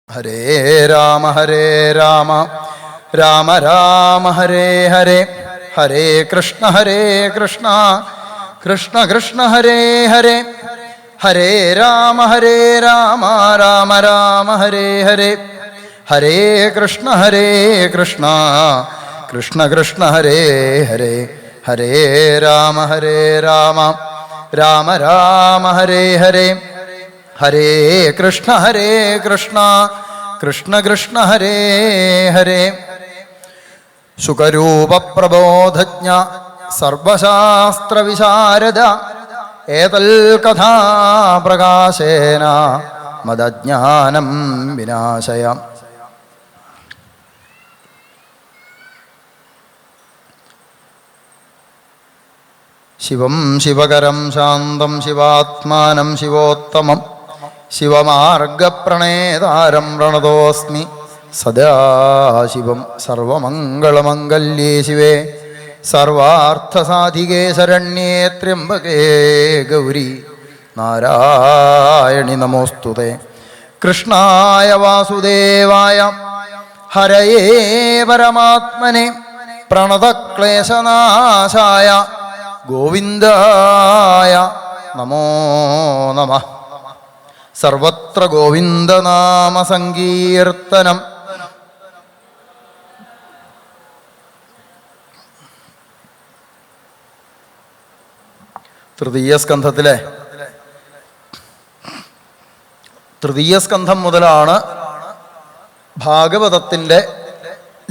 ഹരേ രാമ രാമ രാമ ഹരേ ഹരേ, ഹരേ കൃഷ്ണ കൃഷ്ണ കൃഷ്ണ ഹരേ ഹരേ, ഹരേ രാമ രാമ രാമ ഹരേ ഹരേ, ഹരേ കൃഷ്ണ കൃഷ്ണ കൃഷ്ണ ഹരേ ഹരേ, ഹരേ രാമ രാമ രാമ ഹരേ ഹരേ, ഹരേ കൃഷ്ണ കൃഷ്ണ കൃഷ്ണ ഹരേ ഹരേ. സുഖരൂപപ്രബോധജ്ഞ സർവശാസ്ത്രവിശാരദ ഏതൽ കഥാപ്രകാശേന മദജ്ഞാനം വിനാശയ. ശിവം ശിവകരം ശാന്തം ശിവാത്മാനം ശിവോത്തമം ശിവമാർഗപ്രണേതാരം പ്രണതോസ്മി സദാശിവം. സർവമംഗളമംഗല്യേ ശിവേ സർവാർത്ഥസാധികേ ശരണ്യേ ത്രയംബകേ ഗൗരി നാരായണി നമോസ്തുതേ. കൃഷ്ണായ വാസുദേവായ ഹരയേ പരമാത്മനെ പ്രണതക്ലേശനാശായ ഗോവിന്ദായ നമോ നമഃ. സർവത്ര ഗോവിന്ദനാമ സങ്കീർത്തനം. തൃതീയ സ്കന്ധം മുതലാണ് ഭാഗവതത്തിൻ്റെ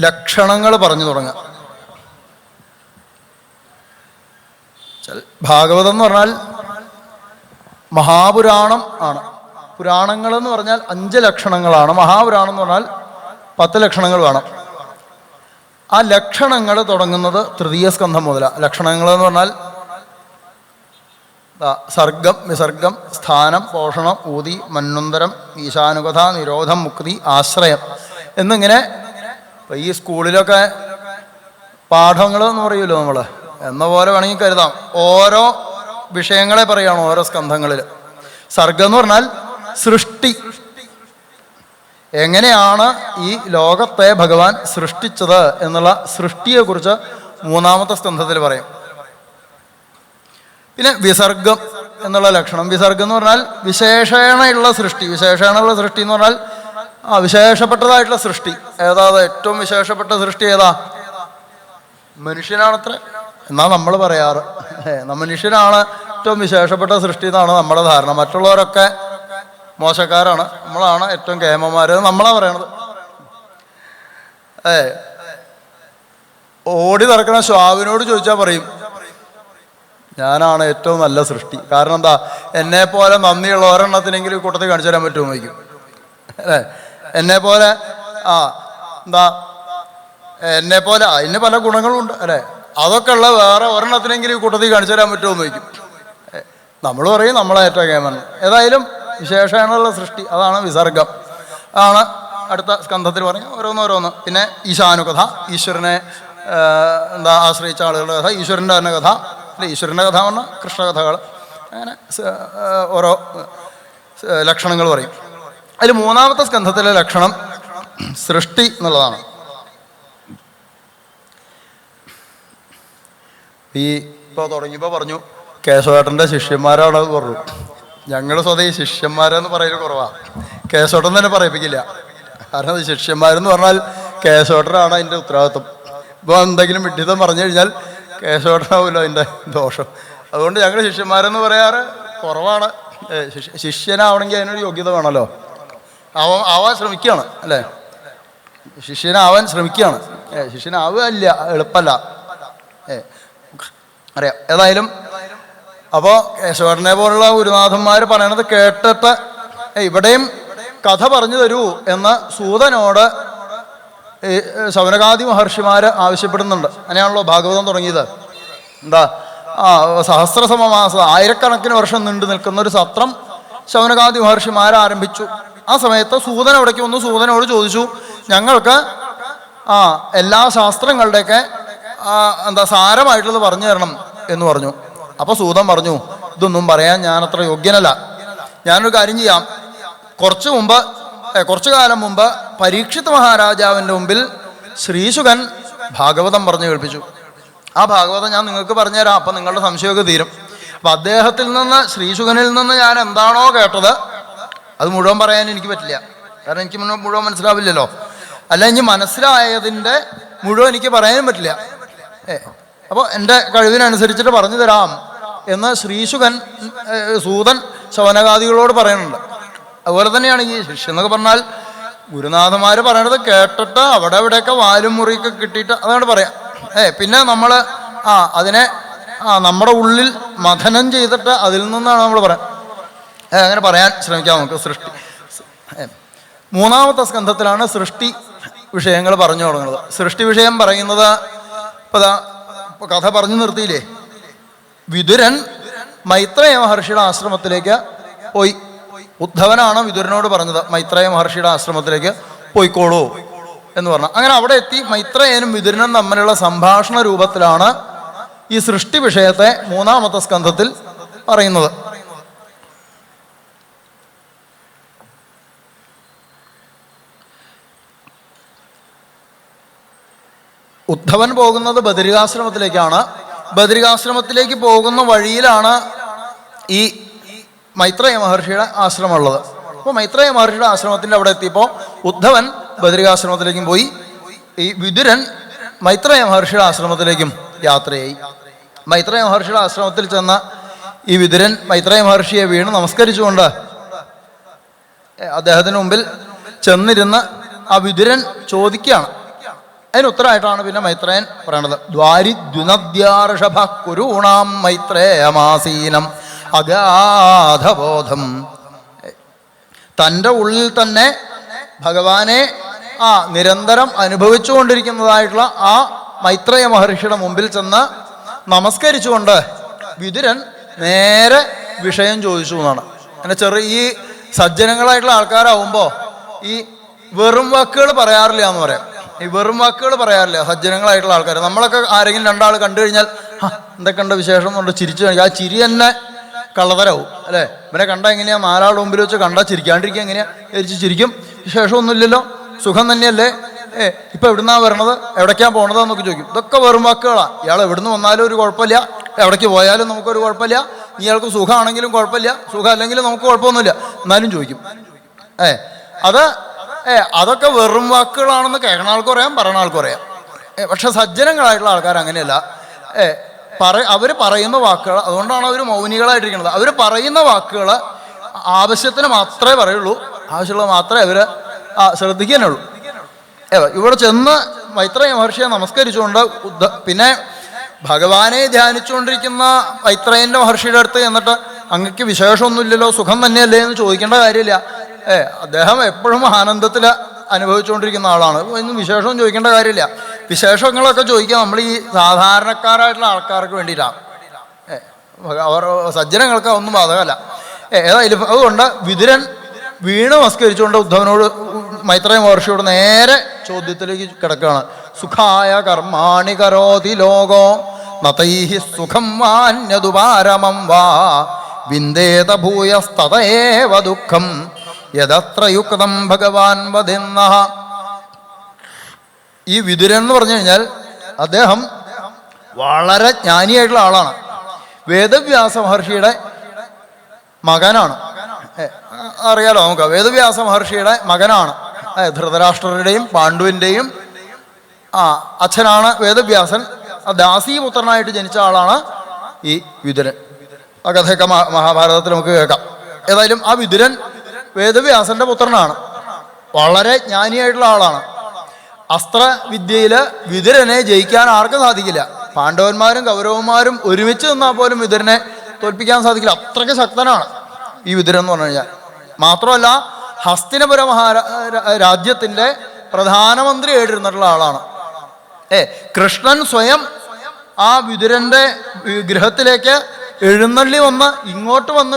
ലക്ഷണങ്ങൾ പറഞ്ഞു തുടങ്ങുക. ഭാഗവതം എന്ന് പറഞ്ഞാൽ മഹാപുരാണം ആണ്. പുരാണങ്ങൾ എന്ന് പറഞ്ഞാൽ 5 ലക്ഷണങ്ങളാണ്. മഹാപുരാണം എന്ന് പറഞ്ഞാൽ 10 ലക്ഷണങ്ങൾ വേണം. ആ ലക്ഷണങ്ങൾ തുടങ്ങുന്നത് തൃതീയ സ്കന്ധം മുതലാണ്. ലക്ഷണങ്ങൾ എന്ന് പറഞ്ഞാൽ സർഗം, വിസർഗം, സ്ഥാനം, പോഷണം, ഊതി, മന്വന്തരം, ഈശാനുകഥ, നിരോധം, മുക്തി, ആശ്രയം എന്നിങ്ങനെ. ഈ സ്കൂളിലൊക്കെ പാഠങ്ങൾ എന്ന് പറയുമല്ലോ നമ്മൾ, എന്ന പോലെ വേണമെങ്കിൽ കരുതാം. ഓരോ വിഷയങ്ങളെ പറയുകയാണ് ഓരോ സ്കന്ധങ്ങളിൽ. സർഗം എന്ന് പറഞ്ഞാൽ സൃഷ്ടി, എങ്ങനെയാണ് ഈ ലോകത്തെ ഭഗവാൻ സൃഷ്ടിച്ചത് എന്നുള്ള സൃഷ്ടിയെക്കുറിച്ച് 3-ാമത്തെ സ്കന്ധത്തിൽ പറയും. പിന്നെ വിസർഗം എന്നുള്ള ലക്ഷണം. വിസർഗം എന്ന് പറഞ്ഞാൽ വിശേഷണയുള്ള സൃഷ്ടി. വിശേഷണയുള്ള സൃഷ്ടി എന്ന് പറഞ്ഞാൽ വിശേഷപ്പെട്ടതായിട്ടുള്ള സൃഷ്ടി. ഏതാ ഏറ്റവും വിശേഷപ്പെട്ട സൃഷ്ടി ഏതാ? മനുഷ്യനാണത്ര എന്നാ നമ്മൾ പറയാറ്. മനുഷ്യനാണ് ഏറ്റവും വിശേഷപ്പെട്ട സൃഷ്ടി എന്നാണ് നമ്മുടെ ധാരണ. മറ്റുള്ളവരൊക്കെ മോശക്കാരാണ്, നമ്മളാണ് ഏറ്റവും കേമന്മാർ, നമ്മളാ പറയണത്. ഓടി നടക്കണ ശ്വാവിനോട് ചോദിച്ചാൽ പറയും ഞാനാണ് ഏറ്റവും നല്ല സൃഷ്ടി. കാരണം എന്താ? എന്നെ പോലെ നന്ദിയുള്ള ഒരെണ്ണത്തിനെങ്കിലും കൂട്ടത്തിൽ കാണിച്ചു തരാൻ പറ്റുമോ ചോദിക്കും. അല്ലേ? എന്നെ പോലെ എന്നെ പോലെ അതിന് പല ഗുണങ്ങളുണ്ട് അല്ലേ? അതൊക്കെ ഉള്ള വേറെ ഒരെണ്ണത്തിനെങ്കിലും കൂട്ടത്തിൽ കാണിച്ചു തരാൻ പറ്റുമോ എന്ന് ചോദിക്കും. നമ്മൾ പറയും നമ്മളെ ഏറ്റവും കേമൻ. ഏതായാലും വിശേഷമുള്ള സൃഷ്ടി, അതാണ് വിസർഗം. അതാണ് അടുത്ത സ്കന്ധത്തിൽ പറഞ്ഞ ഓരോന്നോരോന്ന്. പിന്നെ ഈശാനുകഥ, ഈശ്വരനെ ആശ്രയിച്ച ആളുകളുടെ കഥ, ഈശ്വരൻ്റെ തന്നെ കഥ. അല്ലെ, ഈശ്വരൻ്റെ കഥ പറഞ്ഞാൽ കൃഷ്ണകഥകൾ. അങ്ങനെ ഓരോ ലക്ഷണങ്ങൾ പറയും. അതിൽ 3-ാമത്തെ സ്കന്ധത്തിലെ ലക്ഷണം സൃഷ്ടി എന്നുള്ളതാണ്. ഇപ്പോൾ തുടങ്ങിയപ്പോൾ പറഞ്ഞു കേശവേട്ടൻ്റെ ശിഷ്യന്മാരാണ് പറഞ്ഞു. ഞങ്ങൾ സ്വതേ ശിഷ്യന്മാരെന്ന് പറയൽ കുറവാണ്. കേശവേട്ടൻ തന്നെ പറയിപ്പിക്കില്ല. കാരണം ശിഷ്യന്മാരെന്ന് പറഞ്ഞാൽ കേശവേട്ടനാണ് അതിൻ്റെ ഉത്തരവാദിത്വം. ഇപ്പോൾ എന്തെങ്കിലും വിഡ്ഢിതം പറഞ്ഞു കഴിഞ്ഞാൽ കേശവേട്ടനാവുമല്ലോ അതിൻ്റെ ദോഷം. അതുകൊണ്ട് ഞങ്ങൾ ശിഷ്യന്മാരെന്ന് പറയാറ് കുറവാണ്. ശിഷ്യനാവണമെങ്കിൽ അതിനൊരു യോഗ്യത വേണമല്ലോ. ആവാൻ ശ്രമിക്കുകയാണ് അല്ലേ? ശിഷ്യനാവാൻ ശ്രമിക്കുകയാണ്. ശിഷ്യനാവുകയല്ല, എളുപ്പമല്ല. അറിയാം. ഏതായാലും അപ്പോൾ കേശവേട്ടനെ പോലുള്ള ഗുരുനാഥന്മാർ പറയണത് കേട്ടിട്ട് ഇവിടെയും കഥ പറഞ്ഞു തരൂ എന്ന് സൂതനോട് ശൗനകാദി മഹർഷിമാർ ആവശ്യപ്പെടുന്നുണ്ട്. അങ്ങനെയാണല്ലോ ഭാഗവതം തുടങ്ങിയത്. എന്താ? സഹസ്രസമമാസം, 1000കണക്കിന് വർഷം നീണ്ടു നിൽക്കുന്ന ഒരു സത്രം ശൗനകാദി മഹർഷിമാർ ആരംഭിച്ചു. ആ സമയത്ത് സൂതൻ അവിടേക്ക് വന്നു. സൂതനോട് ചോദിച്ചു, ഞങ്ങൾക്ക് എല്ലാ ശാസ്ത്രങ്ങളുടെയൊക്കെ സാരമായിട്ടുള്ളത് പറഞ്ഞു തരണം എന്ന് പറഞ്ഞു. അപ്പോൾ സൂതൻ പറഞ്ഞു, ഇതൊന്നും പറയാൻ ഞാനത്ര യോഗ്യനല്ല. ഞാനൊരു കാര്യം ചെയ്യാം. കുറച്ച് മുമ്പ് കുറച്ചു കാലം മുമ്പ് പരീക്ഷിത് മഹാരാജാവിൻ്റെ മുമ്പിൽ ശ്രീശുകൻ ഭാഗവതം പറഞ്ഞു കേൾപ്പിച്ചു. ആ ഭാഗവതം ഞാൻ നിങ്ങൾക്ക് പറഞ്ഞുതരാം, അപ്പം നിങ്ങളുടെ സംശയമൊക്കെ തീരും. അപ്പം അദ്ദേഹത്തിൽ നിന്ന്, ശ്രീശുകനിൽ നിന്ന് ഞാൻ എന്താണോ കേട്ടത് അത് മുഴുവൻ പറയാൻ എനിക്ക് പറ്റില്ല, കാരണം എനിക്ക് മുഴുവൻ മനസ്സിലാവില്ലല്ലോ. അല്ല, ഇനി മനസ്സിലായതിൻ്റെ മുഴുവൻ എനിക്ക് പറയാനും പറ്റില്ല. അപ്പോൾ എൻ്റെ കഴിവിനനുസരിച്ചിട്ട് പറഞ്ഞു തരാം എന്ന് ശ്രീശുകൻ സൂതൻ ശൗനകാദികളോട് പറയുന്നുണ്ട്. അതുപോലെ തന്നെയാണ് ഈ ശിഷ്യ എന്നൊക്കെ പറഞ്ഞാൽ ഗുരുനാഥന്മാർ പറയണത് കേട്ടിട്ട് അവിടെ ഇവിടെയൊക്കെ വാലും മുറിയൊക്കെ കിട്ടിയിട്ട് അതാണ് പറയാം. പിന്നെ നമ്മൾ അതിനെ നമ്മുടെ ഉള്ളിൽ മഥനം ചെയ്തിട്ട് അതിൽ നിന്നാണ് നമ്മൾ പറയാം. അങ്ങനെ പറയാൻ ശ്രമിക്കാം നമുക്ക്. സൃഷ്ടി മൂന്നാമത്തെ സ്കന്ധത്തിലാണ് സൃഷ്ടി വിഷയങ്ങൾ പറഞ്ഞു തുടങ്ങുന്നത്. സൃഷ്ടി വിഷയം പറയുന്നത് ഇപ്പോൾ കഥ പറഞ്ഞു നിർത്തിയില്ലേ, വിതുരൻ മൈത്രേയ മഹർഷിയുടെ ആശ്രമത്തിലേക്ക് പോയി. ഉദ്ധവനാണ് വിതുരനോട് പറഞ്ഞത് മൈത്രേയ മഹർഷിയുടെ ആശ്രമത്തിലേക്ക് പോയിക്കോളൂ എന്ന് പറഞ്ഞു. അങ്ങനെ അവിടെ എത്തി മൈത്രേയനും വിതുരനും തമ്മിലുള്ള സംഭാഷണ രൂപത്തിലാണ് ഈ സൃഷ്ടി വിഷയത്തെ മൂന്നാമത്തെ സ്കന്ധത്തിൽ പറയുന്നത്. ഉദ്ധവൻ പോകുന്നത് ബദരികാശ്രമത്തിലേക്കാണ്. ബദരികാശ്രമത്തിലേക്ക് പോകുന്ന വഴിയിലാണ് ഈ മൈത്രേയ മഹർഷിയുടെ ആശ്രമമുള്ളത്. അപ്പോൾ മൈത്രേയ മഹർഷിയുടെ ആശ്രമത്തിൻ്റെ അവിടെ എത്തിയപ്പോൾ ഉദ്ധവൻ ബദരികാശ്രമത്തിലേക്കും പോയി, ഈ വിതുരൻ മൈത്രേയ മഹർഷിയുടെ ആശ്രമത്തിലേക്കും യാത്രയായി. മൈത്രേയ മഹർഷിയുടെ ആശ്രമത്തിൽ ചെന്ന ഈ വിതുരൻ മൈത്രേയ മഹർഷിയെ വീണ് നമസ്കരിച്ചുകൊണ്ട് അദ്ദേഹത്തിന് മുമ്പിൽ ചെന്നിരുന്ന് ആ വിതുരൻ ചോദിക്കുകയാണ്. അതിന് ഉത്തരമായിട്ടാണ് പിന്നെ മൈത്രേയൻ പറയണത്. ദ്വാരിദ്യുനദ്യാർഷഭ കുരൂണാം മൈത്രേയമാസീനം അഗാധബോധം. തൻ്റെ ഉള്ളിൽ തന്നെ ഭഗവാനെ നിരന്തരം അനുഭവിച്ചുകൊണ്ടിരിക്കുന്നതായിട്ടുള്ള ആ മൈത്രേയ മഹർഷിയുടെ മുമ്പിൽ ചെന്ന് നമസ്കരിച്ചുകൊണ്ട് വിതുരൻ നേരെ വിഷയം ചോദിച്ചു എന്നാണ്. അങ്ങനെ ഈ സജ്ജനങ്ങളായിട്ടുള്ള ആൾക്കാരാവുമ്പോൾ ഈ വെറും വാക്കുകൾ പറയാറില്ല എന്ന് പറയാം. ഈ വെറും വാക്കുകൾ പറയാറില്ല സജ്ജനങ്ങളായിട്ടുള്ള ആൾക്കാർ. നമ്മളൊക്കെ ആരെങ്കിലും രണ്ടാൾ കണ്ടു കഴിഞ്ഞാൽ എന്തൊക്കെയുണ്ട് വിശേഷം എന്നുണ്ട് ചിരിച്ചു കാണിക്കുക. ആ ചിരി തന്നെ കള്ളതരാവും അല്ലേ. ഇവരെ കണ്ടാൽ എങ്ങനെയാ, നാലാളുടെ മുമ്പിൽ വെച്ച് കണ്ടാൽ ചിരിക്കാണ്ടിരിക്കുക എങ്ങനെയാ, ചിരിക്കും. വിശേഷമൊന്നുമില്ലല്ലോ, സുഖം തന്നെയല്ലേ, ഇപ്പം എവിടുന്നാണ് വരണത്, എവിടേക്കാണ് പോണത് എന്നൊക്കെ ചോദിക്കും. ഇതൊക്കെ വെറും വാക്കുകളാണ്. ഇയാൾ എവിടുന്ന് വന്നാലും ഒരു കുഴപ്പമില്ല, എവിടേക്ക് പോയാലും നമുക്കൊരു കുഴപ്പമില്ല. ഇയാൾക്ക് സുഖമാണെങ്കിലും കുഴപ്പമില്ല, സുഖം അല്ലെങ്കിലും നമുക്ക് കുഴപ്പമൊന്നുമില്ല, എന്നാലും ചോദിക്കും. അതൊക്കെ വെറും വാക്കുകളാണെന്ന് കേൾക്കണ ആൾക്ക് പറയാം, പറയണ ആൾക്ക് പറയാം. പക്ഷെ സജ്ജനങ്ങളായിട്ടുള്ള ആൾക്കാർ അങ്ങനെയല്ല. അവർ പറയുന്ന വാക്കുകൾ, അതുകൊണ്ടാണ് അവർ മൗനികളായിട്ടിരിക്കുന്നത്. അവർ പറയുന്ന വാക്കുകൾ ആവശ്യത്തിന് മാത്രമേ പറയുള്ളൂ, ആവശ്യമുള്ളത് മാത്രമേ അവർ ശ്രദ്ധിക്കാനുള്ളൂ. ഇവിടെ ചെന്ന് മൈത്രേയ മഹർഷിയെ നമസ്കരിച്ചുകൊണ്ട് പിന്നെ ഭഗവാനെ ധ്യാനിച്ചുകൊണ്ടിരിക്കുന്ന മൈത്രേയൻ്റെ മഹർഷിയുടെ അടുത്ത് എന്നിട്ട് അങ്ങക്ക് വിശേഷമൊന്നുമില്ലല്ലോ, സുഖം തന്നെയല്ലേ എന്ന് ചോദിക്കേണ്ട കാര്യമില്ല. അദ്ദേഹം എപ്പോഴും ആനന്ദത്തിൽ അനുഭവിച്ചുകൊണ്ടിരിക്കുന്ന ആളാണ്. ഒന്നും വിശേഷവും ചോദിക്കേണ്ട കാര്യമില്ല. വിശേഷങ്ങളൊക്കെ ചോദിക്കാൻ നമ്മൾ ഈ സാധാരണക്കാരായിട്ടുള്ള ആൾക്കാർക്ക് വേണ്ടിയിട്ടാണ്. അവർ സജ്ജനങ്ങൾക്ക് ഒന്നും ബാധകമല്ല. ഏതായാലും അതുകൊണ്ട് വിതുരൻ വീണ് നമസ്കരിച്ചുകൊണ്ട് ഉദ്ധവനോട് മൈത്രേയ മഹർഷിയോട് നേരെ ചോദ്യത്തിലേക്ക് കിടക്കുകയാണ്. സുഖായ കർമാണി കരോതി ലോകോ നതൈഹി സുഖം വാന്യതുപാരമം വാ വിന്ദേത ഭൂയസ്തതയേവ ദുഃഖം യദത്ര യുക്തം ഭഗവാൻ വദിന്ന. ഈ വിതുരൻ എന്ന് പറഞ്ഞു കഴിഞ്ഞാൽ അദ്ദേഹം വളരെ ജ്ഞാനിയായിട്ടുള്ള ആളാണ്. വേദവ്യാസ മഹർഷിയുടെ മകനാണ്. അറിയാലോ നമുക്ക്, വേദവ്യാസ മഹർഷിയുടെ മകനാണ്. ധൃതരാഷ്ട്രരുടെയും പാണ്ഡുവിൻ്റെയും അച്ഛനാണ് വേദവ്യാസൻ. ദാസീപുത്രനായിട്ട് ജനിച്ച ആളാണ് ഈ വിതുരൻ. ആ കഥയൊക്കെ മഹാഭാരതത്തിൽ നമുക്ക് കേൾക്കാം. ഏതായാലും ആ വിതുരൻ വേദവ്യാസന്റെ പുത്രനാണ്. വളരെ ജ്ഞാനിയായിട്ടുള്ള ആളാണ്. അസ്ത്രവിദ്യയിൽ വിതുരനെ ജയിക്കാൻ ആർക്കും സാധിക്കില്ല. പാണ്ഡവന്മാരും കൗരവന്മാരും ഒരുമിച്ച് നിന്നാൽ പോലും വിതുരനെ തോൽപ്പിക്കാൻ സാധിക്കില്ല. അത്രയ്ക്ക് ശക്തനാണ് ഈ വിതുരൻ എന്ന് പറഞ്ഞു കഴിഞ്ഞാൽ. മാത്രമല്ല ഹസ്തിനപുര രാജ്യത്തിൻ്റെ പ്രധാനമന്ത്രി ആയിട്ടിരുന്നിട്ടുള്ള ആളാണ്. കൃഷ്ണൻ സ്വയം ആ വിതുരൻ്റെ ഗൃഹത്തിലേക്ക് എഴുന്നള്ളി വന്ന് ഇങ്ങോട്ട് വന്ന്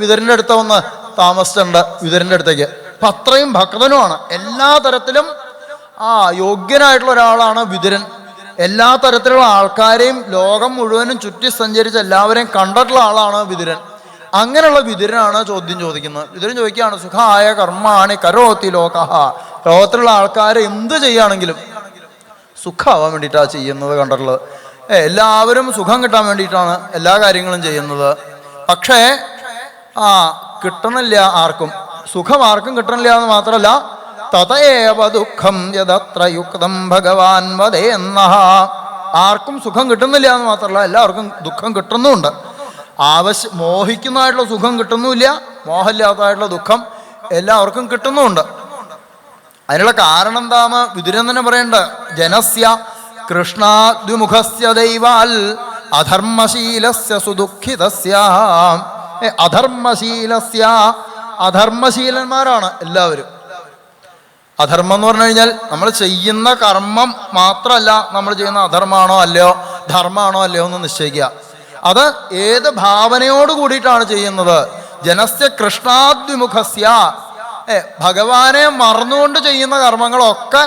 വിതുരൻ്റെ അടുത്ത് വന്ന് താമസിച്ചിട്ടുണ്ട് വിതുരൻ്റെ അടുത്തേക്ക്. അപ്പം അത്രയും ഭക്തനുമാണ്. എല്ലാ തരത്തിലും യോഗ്യനായിട്ടുള്ള ഒരാളാണ് വിതുരൻ. എല്ലാ തരത്തിലുള്ള ആൾക്കാരെയും ലോകം മുഴുവനും ചുറ്റി സഞ്ചരിച്ച് എല്ലാവരെയും കണ്ടിട്ടുള്ള ആളാണ് വിതുരൻ. അങ്ങനെയുള്ള വിതുരനാണ് ചോദ്യം ചോദിക്കുന്നത്. വിതുരൻ ചോദിക്കുകയാണ്, സുഖായ കർമാണി കരോത്തി ലോകഃ. ലോകത്തിലുള്ള ആൾക്കാർ എന്ത് ചെയ്യുകയാണെങ്കിലും സുഖമാവാൻ വേണ്ടിയിട്ടാണ് ചെയ്യുന്നത് കണ്ടിട്ടുള്ളത്. എല്ലാവരും സുഖം കിട്ടാൻ വേണ്ടിയിട്ടാണ് എല്ലാ കാര്യങ്ങളും ചെയ്യുന്നത്. പക്ഷേ കിട്ടണില്ല ആർക്കും, സുഖം ആർക്കും കിട്ടണില്ല എന്ന് മാത്രമല്ല, തതയേവ ദുഃഖം യദത്ര യുക്തം ഭഗവാൻ വദേന്നഃ. ആർക്കും സുഖം കിട്ടുന്നില്ല എന്ന് മാത്രമല്ല, എല്ലാവർക്കും ദുഃഖം കിട്ടുന്നുമുണ്ട്. മോഹിക്കുന്നതായിട്ടുള്ള സുഖം കിട്ടുന്നുമില്ല, മോഹമില്ലാത്തതായിട്ടുള്ള ദുഃഖം എല്ലാവർക്കും കിട്ടുന്നുമുണ്ട്. അതിനുള്ള കാരണം എന്താന്ന് വിതുരൻ തന്നെ പറയണ്ട. ജനസ്യ കൃഷ്ണാദ്വിമുഖസ്യ ദൈവാൽ അധർമ്മശീലസ്യ സുദുഃഖിതസ്യ. അധർമ്മശീലസ്യ, അധർമ്മശീലന്മാരാണ് എല്ലാവരും. അധർമ്മം എന്ന് പറഞ്ഞു കഴിഞ്ഞാൽ നമ്മൾ ചെയ്യുന്ന കർമ്മം മാത്രമല്ല, നമ്മൾ ചെയ്യുന്ന അധർമ്മമാണോ അല്ലയോ ധർമ്മമാണോ അല്ലയോ എന്ന് നിശ്ചയിക്കുക. അത് ഏത് ഭാവനയോട് കൂടിയിട്ടാണ് ചെയ്യുന്നത്. ജനസ്യ കൃഷ്ണാദ്വിമുഖസ്യ, ഭഗവാനെ മറന്നുകൊണ്ട് ചെയ്യുന്ന കർമ്മങ്ങളൊക്കെ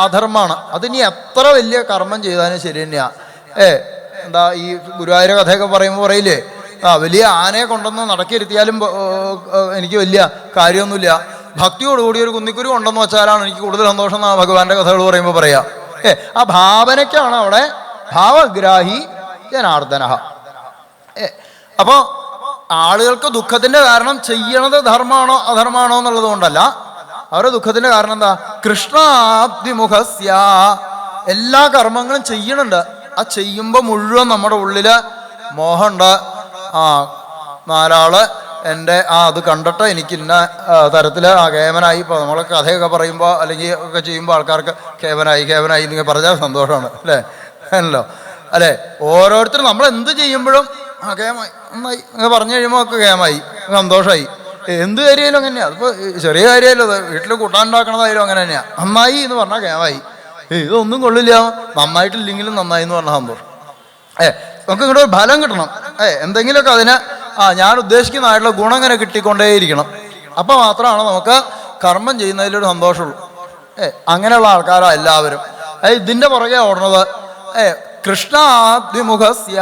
അധർമ്മമാണ്. അതിനി എത്ര വലിയ കർമ്മം ചെയ്താലും ശരി തന്നെയാ. എന്താ ഈ ഗുരുവായൂര കഥയൊക്കെ പറയുമ്പോൾ പറയില്ലേ, വലിയ ആനയെ കൊണ്ടുവന്ന് നടക്കിരുത്തിയാലും എനിക്ക് വലിയ കാര്യമൊന്നുമില്ല, ഭക്തിയോടുകൂടി ഒരു കുന്നിക്കുരു കൊണ്ടെന്ന് വെച്ചാലാണ് എനിക്ക് കൂടുതൽ സന്തോഷം എന്നാണ് ഭഗവാന്റെ കഥകൾ പറയുമ്പോൾ പറയാ. ആ ഭാവനയ്ക്കാണ് അവിടെ ഭാവഗ്രാഹി ജനാർദ്ദന. അപ്പോ ആളുകൾക്ക് ദുഃഖത്തിന്റെ കാരണം ചെയ്യണത് ധർമ്മമാണോ അധർമ്മമാണോ എന്നുള്ളത് കൊണ്ടല്ല, അവരുടെ ദുഃഖത്തിന്റെ കാരണം എന്താ? കൃഷ്ണാഭിമുഖസ്യ. എല്ലാ കർമ്മങ്ങളും ചെയ്യണുണ്ട്, ആ ചെയ്യുമ്പോൾ മുഴുവൻ നമ്മുടെ ഉള്ളില് മോഹമുണ്ട്. നാലാള് എൻ്റെ അത് കണ്ടിട്ട് എനിക്ക് ഇന്ന തരത്തിൽ കേവനായി. ഇപ്പോൾ നമ്മൾ കഥയൊക്കെ പറയുമ്പോൾ അല്ലെങ്കിൽ ഒക്കെ ചെയ്യുമ്പോൾ ആൾക്കാർക്ക് കേവനായി നിങ്ങൾ പറഞ്ഞാൽ സന്തോഷമാണ് അല്ലേ, ആണല്ലോ അല്ലേ. ഓരോരുത്തരും നമ്മൾ എന്ത് ചെയ്യുമ്പോഴും കേമായി നന്നായി അങ്ങനെ പറഞ്ഞു കഴിയുമ്പോൾ ഒക്കെ കേമായി സന്തോഷമായി. എന്ത് കാര്യമായാലും അങ്ങനെയാണ്. അതിപ്പോൾ ചെറിയ കാര്യമല്ലോ, അത് വീട്ടിൽ കൂട്ടാനുണ്ടാക്കണതായാലും അങ്ങനെ തന്നെയാണ്. നന്നായി എന്ന് പറഞ്ഞാൽ കേമായി. ഇതൊന്നും കൊള്ളില്ല, നന്നായിട്ടില്ലെങ്കിലും നന്നായി എന്ന് പറഞ്ഞാൽ സന്തോഷം. നമുക്ക് ഇങ്ങോട്ട് ഒരു ഫലം കിട്ടണം. എന്തെങ്കിലുമൊക്കെ അതിന് ഞാൻ ഉദ്ദേശിക്കുന്നതായിട്ടുള്ള ഗുണം ഇങ്ങനെ കിട്ടിക്കൊണ്ടേയിരിക്കണം. അപ്പോൾ മാത്രമാണ് നമുക്ക് കർമ്മം ചെയ്യുന്നതിലൊരു സന്തോഷമുള്ളൂ. അങ്ങനെയുള്ള ആൾക്കാരാണ് എല്ലാവരും. ഇതിൻ്റെ പുറകെ ഓടുന്നത്. കൃഷ്ണാഭിമുഖസ്യ,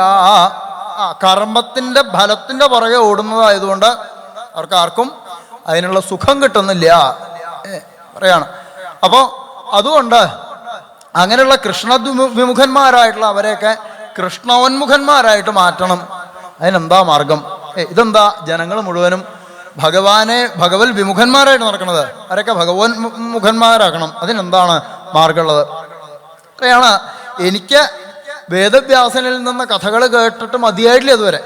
കർമ്മത്തിൻ്റെ ഫലത്തിൻ്റെ പുറകെ ഓടുന്നതായതുകൊണ്ട് അവർക്ക് ആർക്കും അതിനുള്ള സുഖം കിട്ടുന്നില്ല പറയാണ്. അപ്പോൾ അതുകൊണ്ട് അങ്ങനെയുള്ള കൃഷ്ണവിമുഖന്മാരായിട്ടുള്ള അവരെയൊക്കെ കൃഷ്ണോന്മുഖന്മാരായിട്ട് മാറ്റണം. അതിനെന്താ മാർഗം? ഇതെന്താ ജനങ്ങൾ മുഴുവനും ഭഗവത് വിമുഖന്മാരായിട്ട് നടക്കുന്നത്, അവരൊക്കെ ഭഗവന്മുഖന്മാരാക്കണം. അതിനെന്താണ് മാർഗമുള്ളത്? അത്രയാണ്. എനിക്ക് വേദവ്യാസനിൽ നിന്ന് കഥകൾ കേട്ടിട്ട് മതിയായിട്ടില്ല ഇതുവരെ.